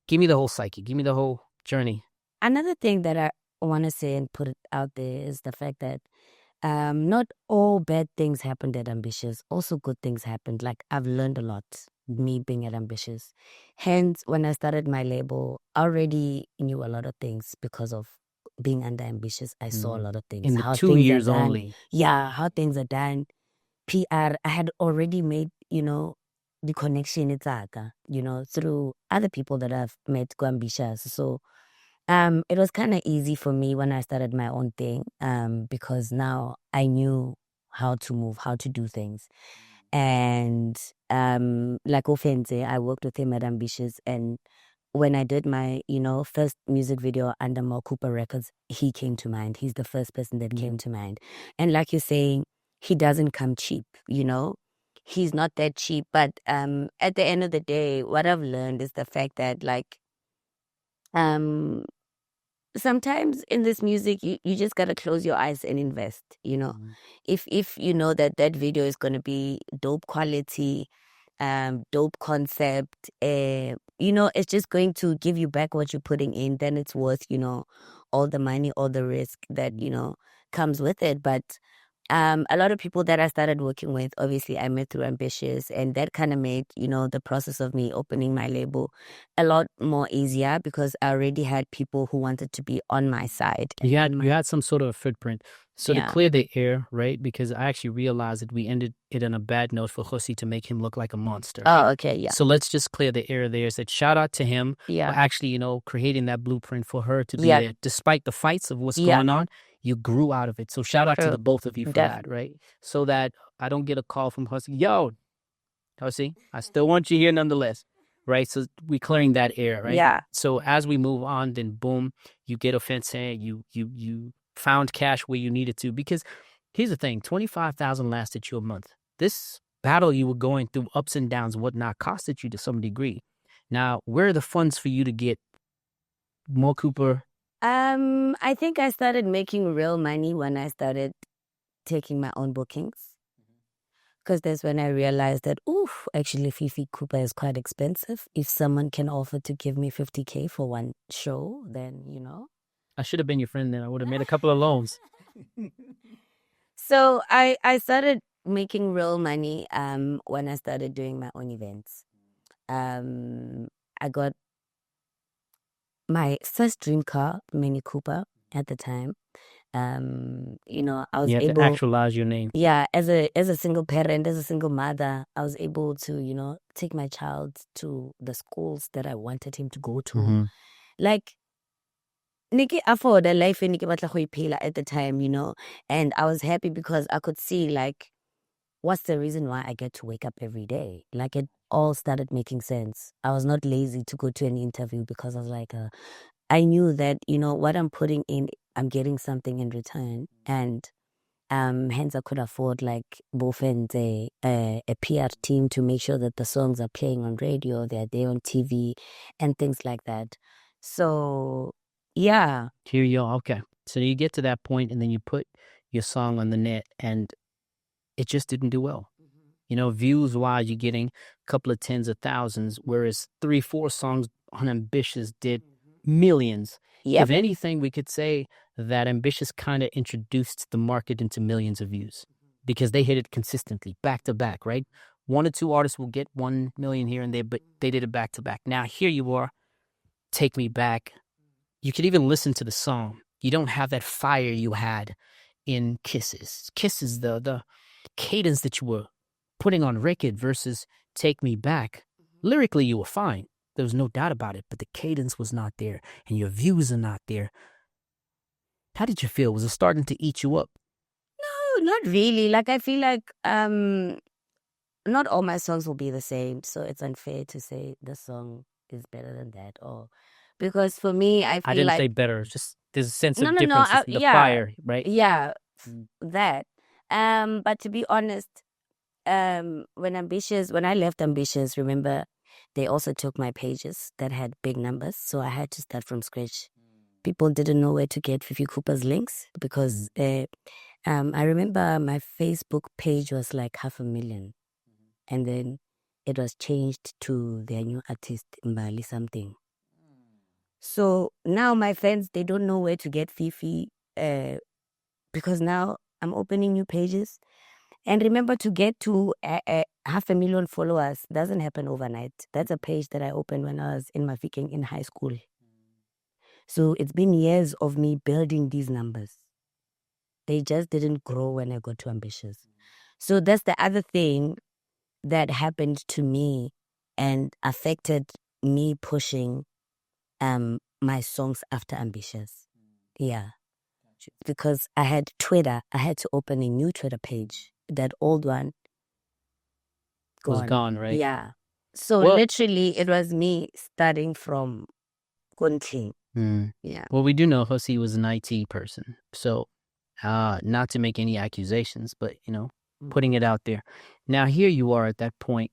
Give me the whole psyche. Give me the whole journey.
Another thing that I want to say and put it out there is the fact that not all bad things happened at Ambitiouz. Also good things happened. Like, I've learned a lot, me being at Ambitiouz. Hence, when I started my label, I already knew a lot of things because of being under Ambitiouz, I saw a lot of things.
In the
how
2
things
years
are done.
only.
Yeah, how things are done. PR, I had already made, the connection through other people that I've met go Ambitiouz. So it was kind of easy for me when I started my own thing, because now I knew how to move, how to do things. And like Ofenze, I worked with him at Ambitiouz, and when I did my, first music video under Cooper Records, he came to mind. He's the first person that came to mind. And like you're saying, he doesn't come cheap, He's not that cheap. But at the end of the day, what I've learned is the fact that, like, sometimes in this music, you just gotta close your eyes and invest, If you know that video is gonna be dope quality, dope concept, it's just going to give you back what you're putting in, then it's worth, all the money, all the risk that, comes with it. But a lot of people that I started working with, obviously I met through Ambitiouz, and that kind of made, the process of me opening my label a lot more easier, because I already had people who wanted to be on my side.
You had some sort of a footprint. So to clear the air, right? Because I actually realized that we ended it on a bad note for Josi to make him look like a monster.
Oh, okay, yeah.
So let's just clear the air there. Said shout out to him for actually, creating that blueprint for her to be there. Despite the fights of what's going on, you grew out of it. So shout out to the both of you for that, right? So that I don't get a call from Josi, yo, Josi, I still want you here nonetheless. Right, so we clearing that air, right?
Yeah.
So as we move on, then boom, you get offense, you found cash where you needed to. Because here's the thing: 25,000 lasted you a month. This battle you were going through, ups and downs, whatnot, costed you to some degree. Now, where are the funds for you to get more Cooper?
I think I started making real money when I started taking my own bookings. Because that's when I realized that, actually Fifi Cooper is quite expensive. If someone can offer to give me 50K for one show, then,
I should have been your friend then. I would have made a couple of loans.
So I started making real money when I started doing my own events. I got my first dream car, Mini Cooper, at the time. I was
able to actualize your name.
Yeah, as a single parent, as a single mother, I was able to, take my child to the schools that I wanted him to go to. Like, Niki afford a life Niki batla go iphela at the time, and I was happy because I could see, like, what's the reason why I get to wake up every day? Like, it all started making sense. I was not lazy to go to an interview because I was like, I knew that, what I'm putting in, I'm getting something in return. And hence I could afford, like, both and a PR team to make sure that the songs are playing on radio, they're there on TV and things like that. So, yeah.
Here you are. Okay. So you get to that point and then you put your song on the net and it just didn't do well. Views wise, you're getting a couple of tens of thousands, whereas 3-4 songs on Ambitiouz did millions.
Yep.
If anything, we could say that Ambitiouz kind of introduced the market into millions of views because they hit it consistently, back to back, right? 1 or 2 artists will get 1 million here and there, but they did it back to back. Now, here you are, Take Me Back. You could even listen to the song. You don't have that fire you had in Kisses. Kisses, the cadence that you were putting on record versus Take Me Back. Lyrically, you were fine. There was no doubt about it, but the cadence was not there and your views are not there. How did you feel? Was it starting to eat you up?
No, not really. Like, I feel like not all my songs will be the same, so it's unfair to say the song is better than that. Because for me, I feel
didn't say better. It's just there's a sense of difference. The
yeah,
fire, right?
Yeah, that. But to be honest, when I left Ambitiouz, remember, they also took my pages that had big numbers, so I had to start from scratch. People didn't know where to get Fifi Cooper's links because I remember my Facebook page was like 500,000, and then it was changed to their new artist Mbali something. So now my fans, they don't know where to get Fifi because now I'm opening new pages. And remember, to get to 500,000 followers doesn't happen overnight. That's a page that I opened when I was in Mafikeng in high school. So it's been years of me building these numbers. They just didn't grow when I got to Ambitiouz. So that's the other thing that happened to me and affected me pushing my songs after Ambitiouz. Yeah. Because I had Twitter. I had to open a new Twitter page. That old one
Was gone, right?
Yeah. So
Well-
literally it was me starting from Kunting. Yeah.
Well, we do know Hussey was an IT person. So not to make any accusations, but, putting it out there. Now, here you are at that point.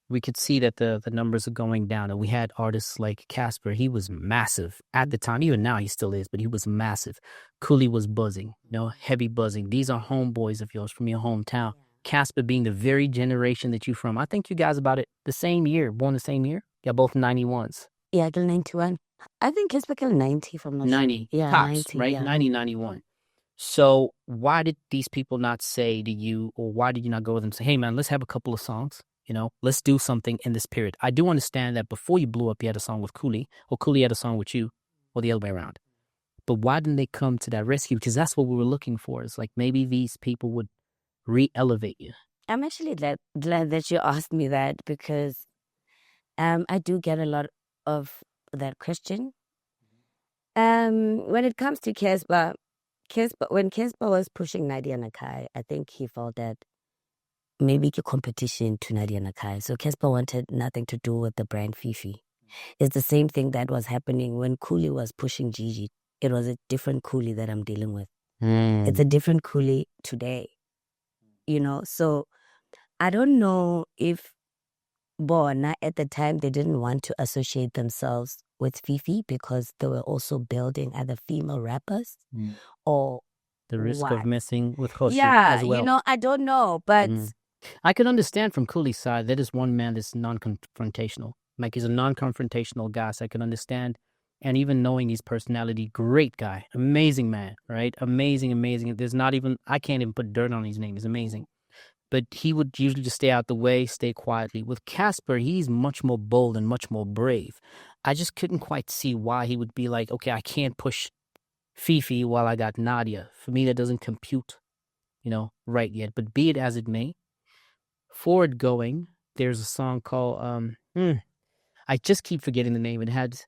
We could see that the numbers are going down. And we had artists like Casper. He was massive at the time. Even now he still is, but he was massive. Cooley was buzzing, heavy buzzing. These are homeboys of yours from your hometown. Casper being the very generation that you're from. I think you guys about it the same year, born the same year. Yeah, both 91s.
Yeah, till 91. I think Casper killed 90 from
90.
Yeah,
Tops,
90,
right?
yeah.
90, 91. So why did these people not say to you, or why did you not go with them and say, hey, man, let's have a couple of songs, let's do something in this period? I do understand that before you blew up, you had a song with Cooley, or Cooley had a song with you, or the other way around. But why didn't they come to that rescue? Because that's what we were looking for. It's like maybe these people would re-elevate you.
I'm actually glad that you asked me that, because I do get a lot of that question. When it comes to Casper, when Casper was pushing Nadia Nakai, I think he felt that maybe a competition to Nadia Nakai. So Casper wanted nothing to do with the brand Fifi. It's the same thing that was happening when Cooley was pushing Gigi. It was a different Cooley that I'm dealing with. It's a different Cooley today. So I don't know if Bona at the time they didn't want to associate themselves with Fifi because they were also building other female rappers, or
the risk
what?
of messing with Hoshi
Yeah,
as well.
I don't know, but
I can understand from Cooley's side that is one man that's non-confrontational. Like, he's a non-confrontational guy, so I can understand. And even knowing his personality, great guy, amazing man, right? Amazing. There's not even, I can't even put dirt on his name. It's amazing. But he would usually just stay out the way, stay quietly. With Casper, he's much more bold and much more brave. I just couldn't quite see why he would be like, okay, I can't push Fifi while I got Nadia. For me, that doesn't compute, right yet. But be it as it may, forward going, there's a song called, I just keep forgetting the name. It had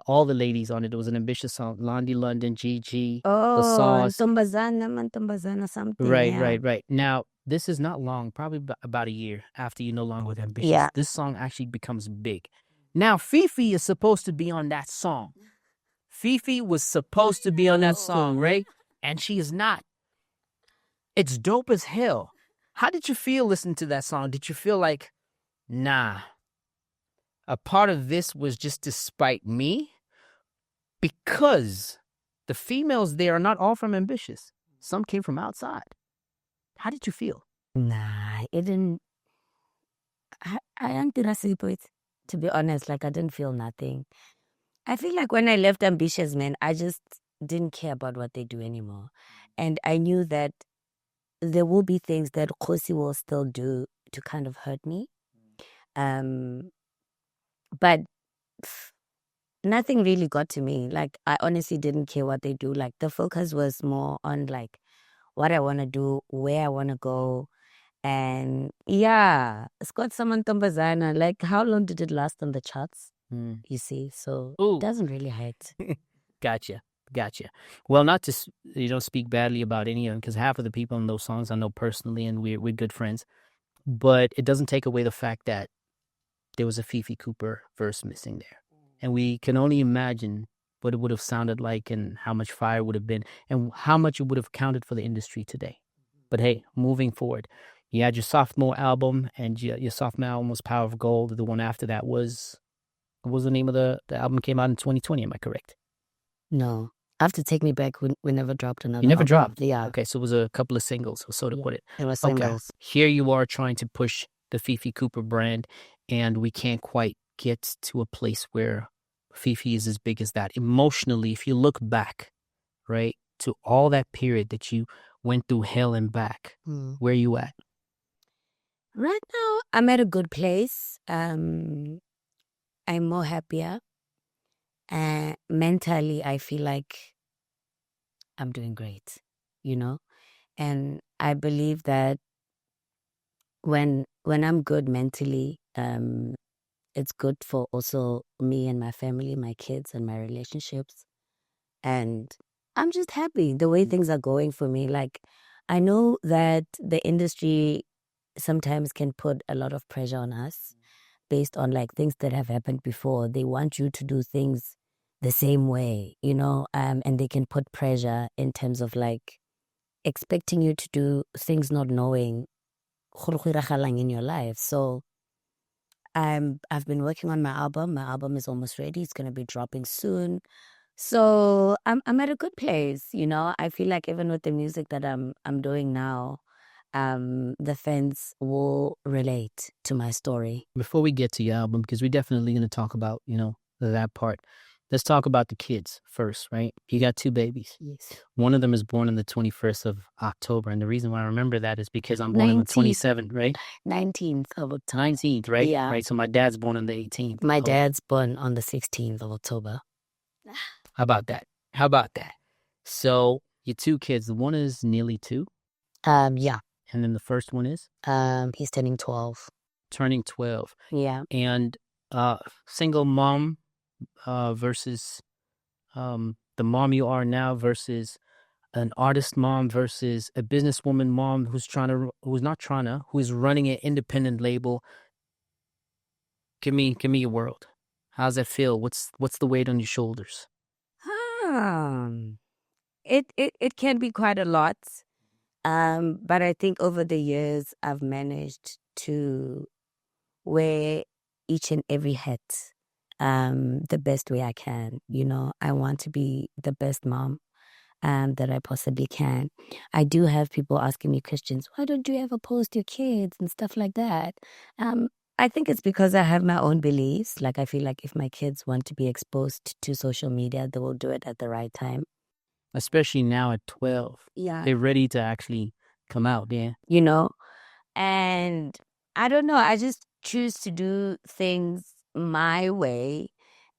all the ladies on it. It was an ambitious song. Londi London, Gigi, The Sauce.
Ntombazana something.
Right. Now, this is not long, probably about a year after you're no longer with Ambitiouz.
Yeah.
This song actually becomes big. Now, Fifi is supposed to be on that song. Fifi was supposed to be on that song, right? And she is not. It's dope as hell. How did you feel listening to that song? Did you feel like, nah, a part of this was just to spite me? Because the females there are not all from Ambitiouz. Some came from outside. How did you feel?
Nah, it didn't. I didn't it, to be honest. Like, I didn't feel nothing. I feel like when I left Ambitiouz, man, I just didn't care about what they do anymore. And I knew that there will be things that Khosi will still do to kind of hurt me. But nothing really got to me. Like, I honestly didn't care what they do. Like, the focus was more on, like, what I want to do, where I want to go. And yeah, it's got someone Ntombazana. Like, how long did it last on the charts? You see, so it doesn't really hurt.
Gotcha. Well, not to speak badly about any of them, because half of the people in those songs I know personally, and we're good friends. But it doesn't take away the fact that there was a Fifi Cooper verse missing there, and we can only imagine what it would have sounded like, and how much fire would have been, and how much it would have counted for the industry today. But hey, moving forward, you had your sophomore album, and your sophomore album was Power of Gold. The one after that was. What was the name of the album? Came out in 2020, am I correct?
No. I have to take me back. We never dropped another
You never
album.
dropped?
Yeah.
Okay, so it was a couple of singles, so to put it.
It was singles.
Okay. Here you are trying to push the Fifi Cooper brand, and we can't quite get to a place where Fifi is as big as that. Emotionally, if you look back, right, to all that period that you went through hell and back, where are you at?
Right now, I'm at a good place. I'm more happier. mentally, I feel like I'm doing great, you know? And I believe that when I'm good mentally, it's good for also me and my family, my kids and my relationships. And I'm just happy the way things are going for me. Like, I know that the industry sometimes can put a lot of pressure on us based on like things that have happened before. They want you to do things the same way, and they can put pressure in terms of like expecting you to do things not knowing in your life. So I've been working on my album. My album is almost ready. It's gonna be dropping soon. So I'm at a good place, I feel like even with the music that I'm doing now, the fans will relate to my story.
Before we get to your album, because we're definitely going to talk about, that part. Let's talk about the kids first, right? You got 2 babies.
Yes.
One of them is born on the 21st of October. And the reason why I remember that is because I'm born on the 27th, right?
19th of October.
19th, right?
Yeah.
Right. So my dad's born on the 18th.
My dad's born on the 16th of October.
How about that? So your 2 kids, the one is nearly 2.
Yeah.
And then the first one is?
He's turning 12.
Turning 12.
Yeah.
And single mom versus the mom you are now versus an artist mom versus a businesswoman mom who's running an independent label. Give me your world. How's that feel? What's the weight on your shoulders?
It can be quite a lot. But I think over the years I've managed to wear each and every hat the best way I can. I want to be the best mom that I possibly can. I do have people asking me questions, why don't you ever post your kids and stuff like that? I think it's because I have my own beliefs. Like, I feel like if my kids want to be exposed to social media, they will do it at the right time.
Especially now at 12.
Yeah.
They're ready to actually come out, yeah.
And I don't know, I just choose to do things my way.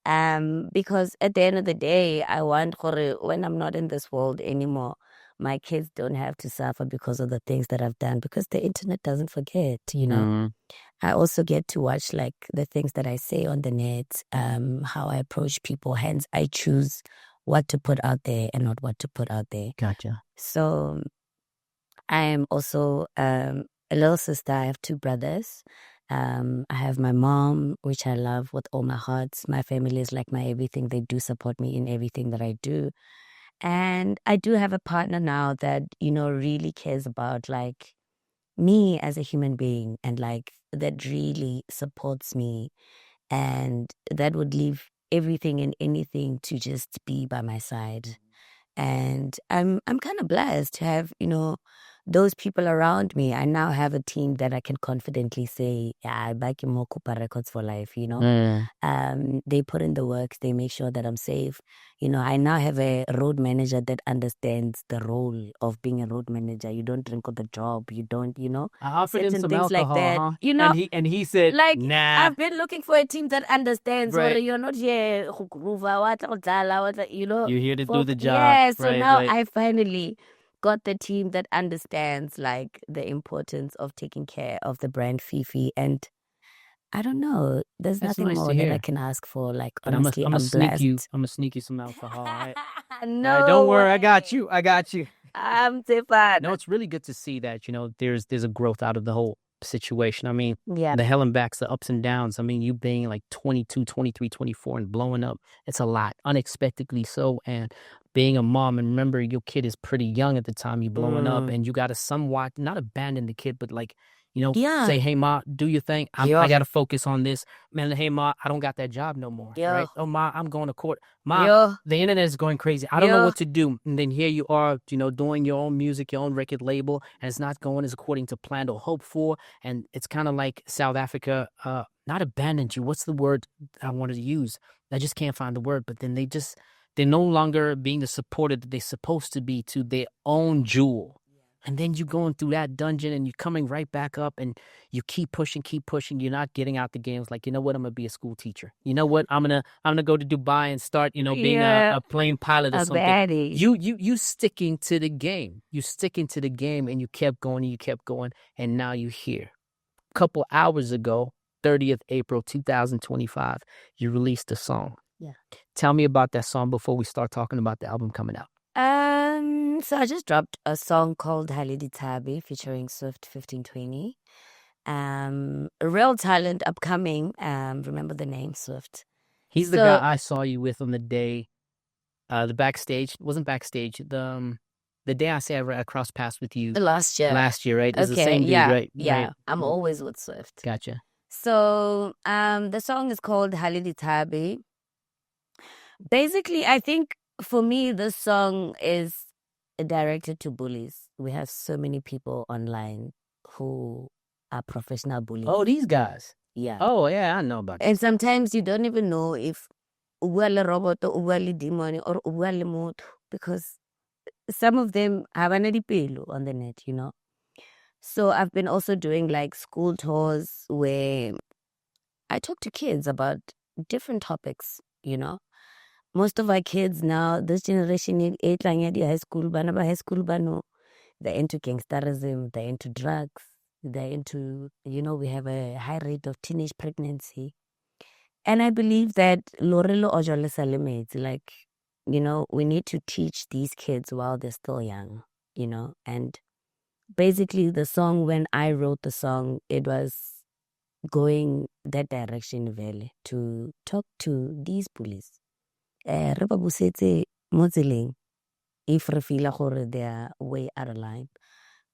Because at the end of the day, I want when I'm not in this world anymore, my kids don't have to suffer because of the things that I've done, because the internet doesn't forget,
Mm-hmm.
I also get to watch like the things that I say on the net, how I approach people. Hence, I choose what to put out there and not what to put out there.
Gotcha.
So I am also a little sister. I have 2 brothers. I have my mom, which I love with all my heart. My family is like my everything. They do support me in everything that I do. And I do have a partner now that, really cares about like me as a human being, and like that really supports me, and that would leave everything and anything to just be by my side. And I'm kind of blessed to have, those people around me. I now have a team that I can confidently say, yeah, I back you more Cooper Records for life, They put in the work, they make sure that I'm safe. I now have a road manager that understands the role of being a road manager. You don't drink on the job, you don't,
I offered him
certain
some
things like
alcohol,
that.
huh? And he said,
like,
nah.
I've been looking for a team that understands,
Right.
you're not here,
You're here to do the job.
Yeah, so
right,
now
right.
I finally got the team that understands like the importance of taking care of the brand Fifi. And I don't know, there's
That's
nothing
nice
more
to
that
hear.
I can ask for. Like,
But
honestly,
I'm
I'm blessed.
gonna sneak you some alcohol. All right?
No,
don't worry, I got
way.
you.
I'm Stefan.
No, it's really good to see that, there's a growth out of the whole situation. I mean,
Yeah.
the hell and backs, the ups and downs. I mean, you being like 22, 23, 24 and blowing up, it's a lot, unexpectedly so. And being a mom, and remember, your kid is pretty young at the time you're blowing up, and you got to somewhat not abandon the kid, but like,
Yeah.
say, hey, Ma, do your thing. I
Yeah.
got to focus on this. Man, hey, Ma, I don't got that job no more.
Yeah.
Right? Oh, Ma, I'm going to court. Ma,
Yeah.
the internet is going crazy. I don't know
Yeah.
what to do. And then here you are, doing your own music, your own record label, and it's not going as according to planned or hoped for. And it's kind of like South Africa, not abandoned you. What's the word I wanted to use? I just can't find the word. But then they're no longer being the supporter that they're supposed to be to their own jewel. And then you going through that dungeon and you're coming right back up and you keep pushing. You're not getting out the games. Like, you know what? I'm going to be a school teacher. You know what? I'm going to go to Dubai and start, being a plane pilot or
A
something.
baddie.
You sticking to the game. You sticking to the game and you kept going. And now you're here. A couple hours ago, 30th April 2025, you released a song.
Yeah.
Tell me about that song before we start talking about the album coming out.
So I just dropped a song called Halidi Tabi featuring Swift 1520. A real talent upcoming. Remember the name Swift.
He's the guy I saw you with on the day, the backstage. It wasn't backstage. The day I crossed paths with you.
Last year.
Last year, right? It's the same dude, right?
Yeah.
Right.
I'm always with Swift.
Gotcha.
So the song is called Halidi Tabi. Basically, I think for me, this song is directed to bullies. We have so many people online who are professional bullies.
Oh, these guys.
Yeah.
Oh, yeah, I know about that.
And sometimes you don't even know if uwale robot or uwale demon or uwale moto, because some of them have an edipelu on the net, So I've been also doing like school tours where I talk to kids about different topics, Most of our kids now, this generation, high school, they're into gangsterism, they're into drugs, they're into, we have a high rate of teenage pregnancy. And I believe that Lorelo Ojole Salimate, like, we need to teach these kids while they're still young, and basically the song, when I wrote the song, it was going that direction, really, to talk to these bullies. Re ba busetse mo tseleng if re feel like they are way out of line.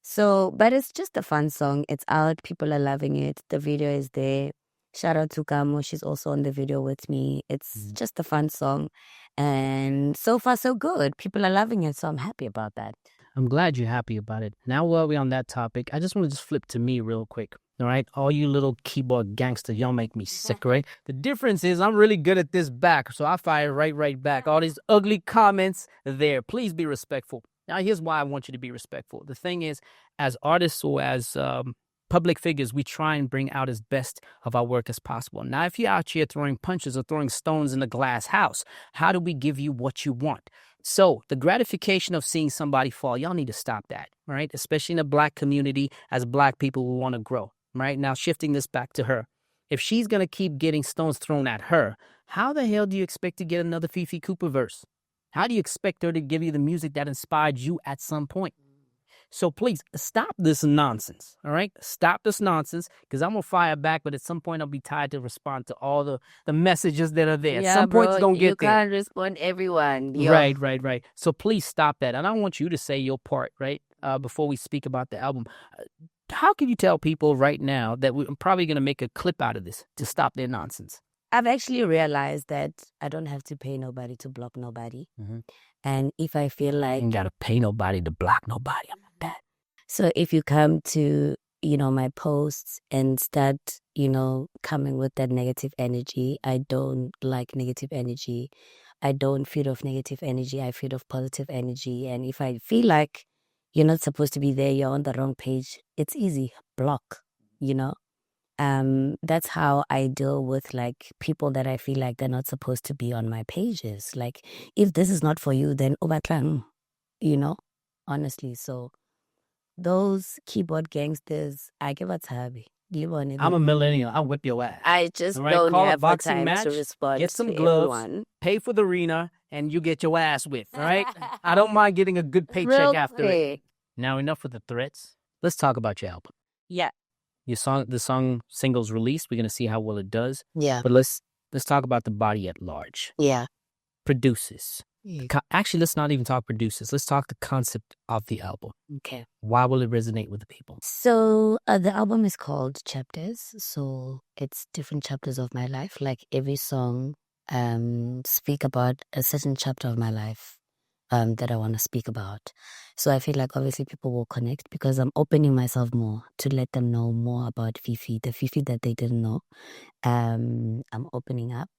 So, but it's just a fun song. It's out. People are loving it. The video is there. Shout out to Kamo. She's also on the video with me. It's just a fun song. And so far, so good. People are loving it. So I'm happy about that.
I'm glad you're happy about it. Now, while we're on that topic, I just want to just flip to me real quick. All right, all you little keyboard gangsters, y'all make me sick, right? The difference is I'm really good at this back, so I fire right back. All these ugly comments there. Please be respectful. Now, here's why I want you to be respectful. The thing is, as artists or as public figures, we try and bring out as best of our work as possible. Now, if you're out here throwing punches or throwing stones in a glass house, how do we give you what you want? So the gratification of seeing somebody fall, y'all need to stop that, right? Especially in the Black community, as Black people who want to grow. Right now, shifting this back to her. If she's going to keep getting stones thrown at her, how the hell do you expect to get another Fifi Cooper verse? How do you expect her to give you the music that inspired you at some point? So please stop this nonsense. All right. Stop this nonsense, because I'm going to fire back. But at some point, I'll be tired to respond to all the messages that are there. At some point, it's going to get there.
You can't respond everyone. Yo.
Right. So please stop that. And I want you to say your part, right? Before we speak about the album. How can you tell people right now that I'm probably going to make a clip out of this to stop their nonsense?
I've actually realized that I don't have to pay nobody to block nobody. Mm-hmm. And if I feel like...
You ain't got to pay nobody to block nobody. I'm not that.
So if you come to, my posts and start, coming with that negative energy, I don't like negative energy. I don't feed off negative energy. I feed off positive energy. And if I feel like you're not supposed to be there, you're on the wrong page, it's easy. Block, That's how I deal with like people that I feel like they're not supposed to be on my pages. Like, if this is not for you, then obatlang, honestly. So those keyboard gangsters, I give a tabi.
I'm a millennial. I'll whip your ass.
I just don't
Call
have
a boxing
time
match,
to respond.
get some
to
gloves,
everyone.
Pay for the arena, and you get your ass whipped. All right. I don't mind getting a good paycheck
Real
after it. Now, enough with the threats. Let's talk about your album.
Yeah.
The song single's released. We're gonna see how well it does.
Yeah.
But let's talk about the body at large.
Yeah.
Producers. Actually, let's not even talk producers. Let's talk the concept of the album.
Okay.
Why will it resonate with the people?
So the album is called Chapters. So it's different chapters of my life. Like every song speak about a certain chapter of my life that I want to speak about. So I feel like obviously people will connect because I'm opening myself more to let them know more about Fifi, the Fifi that they didn't know. I'm opening up.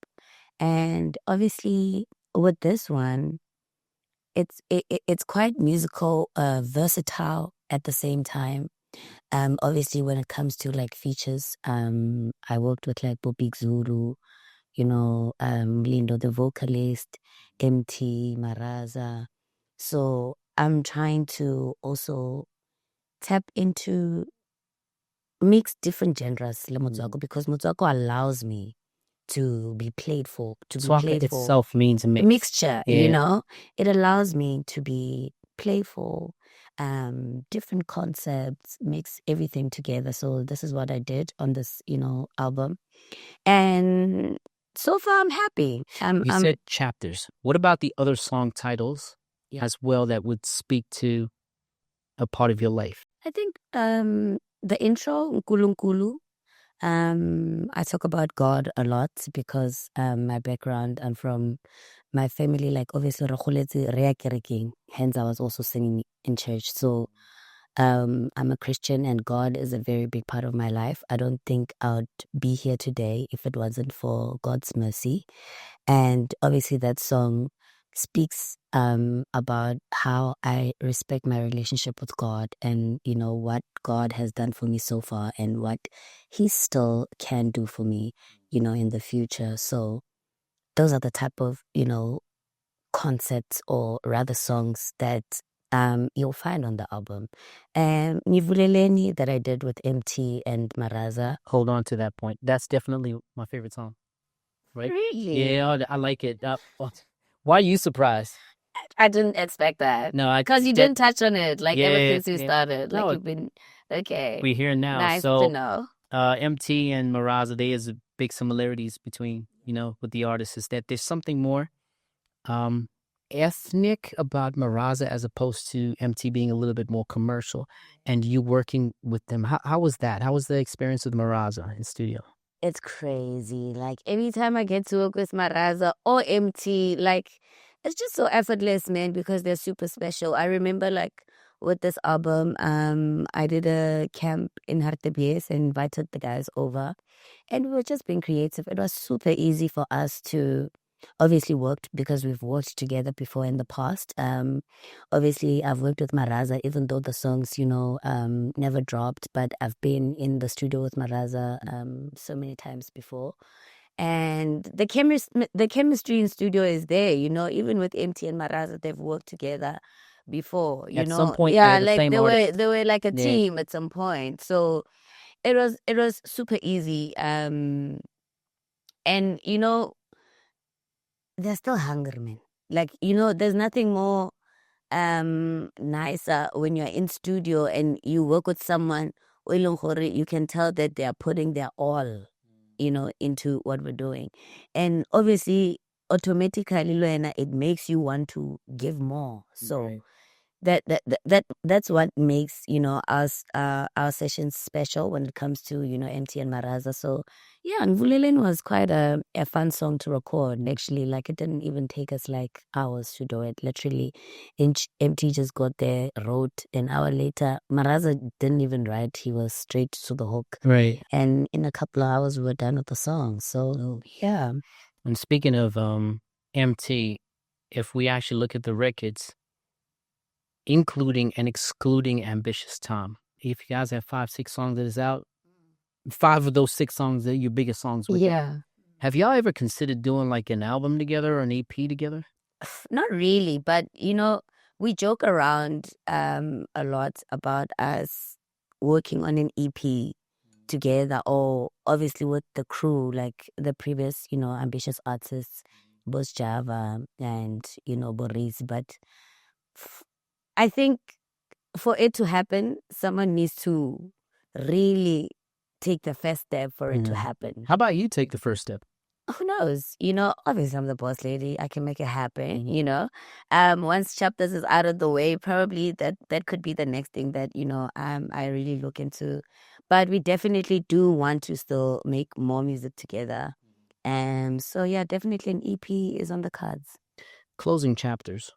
And obviously with this one, it's quite musical, versatile, at the same time, obviously when it comes to like features, I worked with like Bobik Zulu, Lindo the vocalist, MT, Maraza. So I'm trying to also tap into mix different genres le Motswako because Motswako allows me to be played for,
Motswako itself means a mix.
Mixture, it allows me to be playful, different concepts, mix everything together. So this is what I did on this, album. And so far I'm happy.
You said chapters. What about the other song titles as well that would speak to a part of your life?
I think the intro, Nkulu Nkulu, I talk about God a lot because my background, I'm from my family, like obviously hence I was also singing in church. So I'm a Christian and God is a very big part of my life. I don't think I would be here today if it wasn't for God's mercy. And obviously that song speaks about how I respect my relationship with God and, what God has done for me so far and what he still can do for me, in the future. So those are the type of, concepts or rather songs that you'll find on the album. Nivuleleni that I did with MT and Maraza.
Hold on to that point. That's definitely my favorite song. Right?
Really?
Yeah, I like it. Why are you surprised?
I didn't expect that.
No,
because you didn't touch on it ever since we started.
No,
like you've been okay.
We're here now.
Nice
so,
to know.
MT and Maraza, there's big similarities between with the artists is that there's something more ethnic about Maraza as opposed to MT being a little bit more commercial, and you working with them. How was that? How was the experience with Maraza in studio?
It's crazy. Like every time I get to work with Maraza or MT, like it's just so effortless, man, because they're super special. I remember like with this album, I did a camp in Hartebees and invited the guys over, and we were just being creative. It was super easy for us to obviously worked because we've worked together before in the past. Obviously I've worked with Maraza, even though the songs, never dropped, but I've been in the studio with Maraza so many times before. And the chemistry in studio is there, even with MT and Maraza, they've worked together before,
At some point,
like they were like a team at some point. So it was super easy. And they're still hungry, man. Like, there's nothing more nicer when you're in studio and you work with someone, you can tell that they are putting their all, into what we're doing. And obviously, automatically, it makes you want to give more. So that's what makes our sessions special when it comes to MT and Maraza. So yeah, Nvuleleni was quite a fun song to record. Actually, like it didn't even take us like hours to do it. Literally, MT just got there, wrote an hour later. Maraza didn't even write; he was straight to the hook.
Right.
And in a couple of hours, we were done with the song. So yeah.
And speaking of MT, if we actually look at the records, including and excluding Ambitious Time. If you guys have 5-6 songs that is out, 5 of those 6 songs are your biggest songs.
Yeah.
Have y'all ever considered doing like an album together or an EP together?
Not really, but we joke around a lot about us working on an EP together, or obviously with the crew, like the previous, ambitious artists, Boss Java and Boris. But I think for it to happen, someone needs to really take the first step for it to happen.
How about you take the first step?
Who knows? Obviously I'm the boss lady. I can make it happen, Once Chapters is out of the way, probably that could be the next thing that, I really look into. But we definitely do want to still make more music together. So yeah, definitely an EP is on the cards.
Closing Chapters.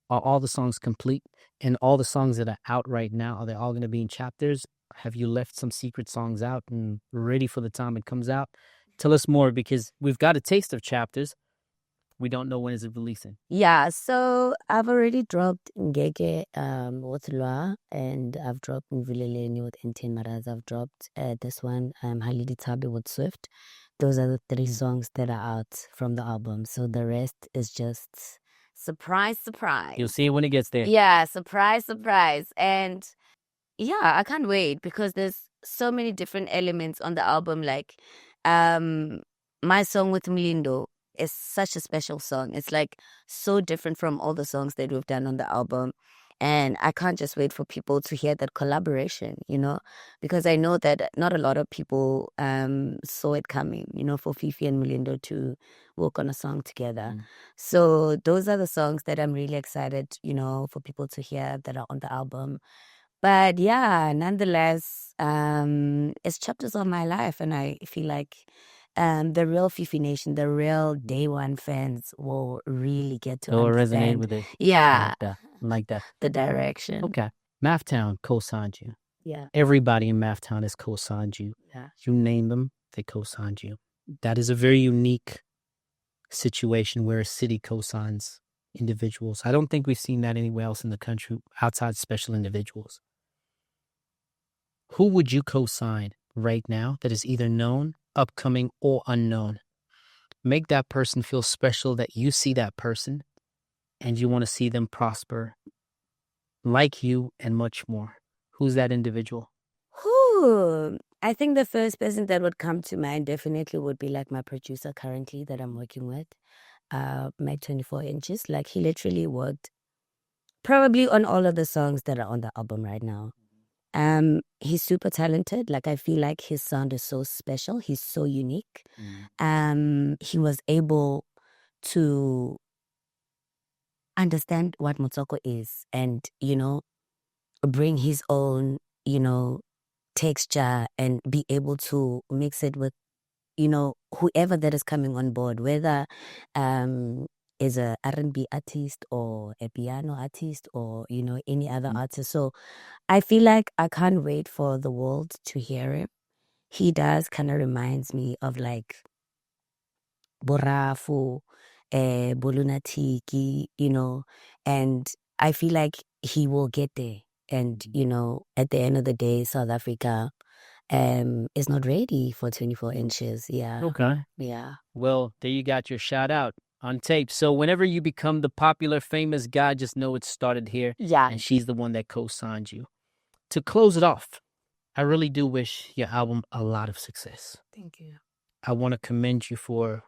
Are all the songs complete? And all the songs that are out right now, are they all going to be in chapters? Have you left some secret songs out and ready for the time it comes out? Tell us more, because we've got a taste of Chapters. We don't know when is it releasing.
Yeah, so I've already dropped Ngeke with Lwa, and I've dropped Mvileleni with NTN Maraz. I've dropped this one, Halidi Tabi with Swift. Those are the 3 songs that are out from the album. So the rest is just surprise.
You'll see it when it gets there.
Yeah, surprise. And yeah, I can't wait because there's so many different elements on the album. Like, my song with Mlindo is such a special song. It's like so different from all the songs that we've done on the album. And I can't just wait for people to hear that collaboration, because I know that not a lot of people saw it coming, for Fifi and Mlindo to work on a song together. So those are the songs that I'm really excited, for people to hear that are on the album. But yeah, nonetheless, it's chapters of my life, and I feel like the real Fifi Nation, the real day one fans will really get to
They'll
understand.
resonate with it.
Yeah.
Like that.
The direction.
Okay. Mathtown co-signed you.
Yeah.
Everybody in Mathtown has co-signed you.
Yeah.
You name them, they co-signed you. That is a very unique situation where a city co-signs individuals. I don't think we've seen that anywhere else in the country outside special individuals. Who would you co-sign right now that is either known, upcoming, or unknown? Make that person feel special, that you see that person and you want to see them prosper like you and much more. Who's that individual?
I think the first person that would come to mind definitely would be like my producer currently that I'm working with, my 24 inches. Like, he literally worked probably on all of the songs that are on the album right now. He's super talented. Like, I feel like his sound is so special. He's so unique. He was able to understand what Motswako is and, bring his own, texture and be able to mix it with, whoever that is coming on board, whether is a R&B artist or a piano artist or, any other artist. So I feel like I can't wait for the world to hear him. He does kind of reminds me of like Borafu, Bolunatiki, and I feel like he will get there. And, at the end of the day, South Africa is not ready for 24 inches. Yeah.
Okay.
Yeah.
Well, there you got your shout out on tape. So whenever you become the popular, famous guy, just know it started here.
Yeah.
And she's the one that co-signed you. To close it off, I really do wish your album a lot of success.
Thank you.
I want to commend you for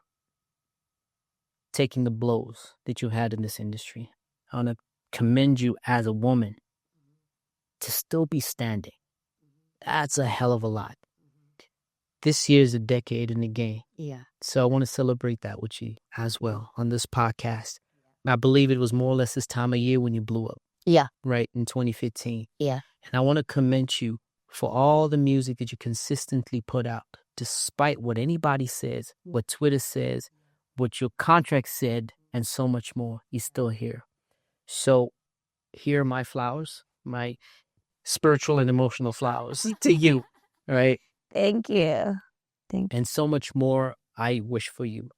taking the blows that you had in this industry. I want to commend you as a woman to still be standing. That's a hell of a lot. This year's a decade in the game.
Yeah.
So I want to celebrate that with you as well on this podcast. I believe it was more or less this time of year when you blew up.
Yeah.
Right, in 2015.
Yeah.
And I want to commend you for all the music that you consistently put out, despite what anybody says, what Twitter says, what your contract said, and so much more. You're still here. So here are my flowers, my spiritual and emotional flowers to you, right?
Thank you.
And so much more I wish for you.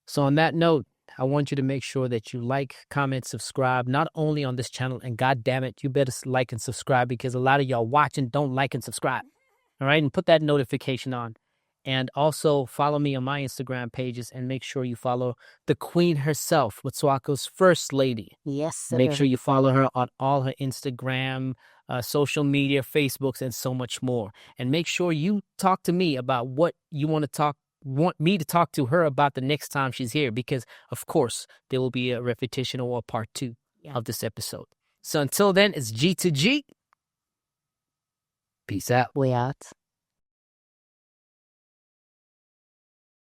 So on that note, I want you to make sure that you like, comment, subscribe, not only on this channel, and God damn it, you better like and subscribe because a lot of y'all watching don't like and subscribe. All right, and put that notification on. And also follow me on my Instagram pages and make sure you follow the queen herself, Motswako's First Lady.
Yes, sir.
Make sure you follow her on all her Instagram, social media, Facebooks, and so much more. And make sure you talk to me about what you want me to talk to her about the next time she's here, because of course there will be a repetition or a part 2 of this episode. So until then, it's G2G. Peace out.
We out.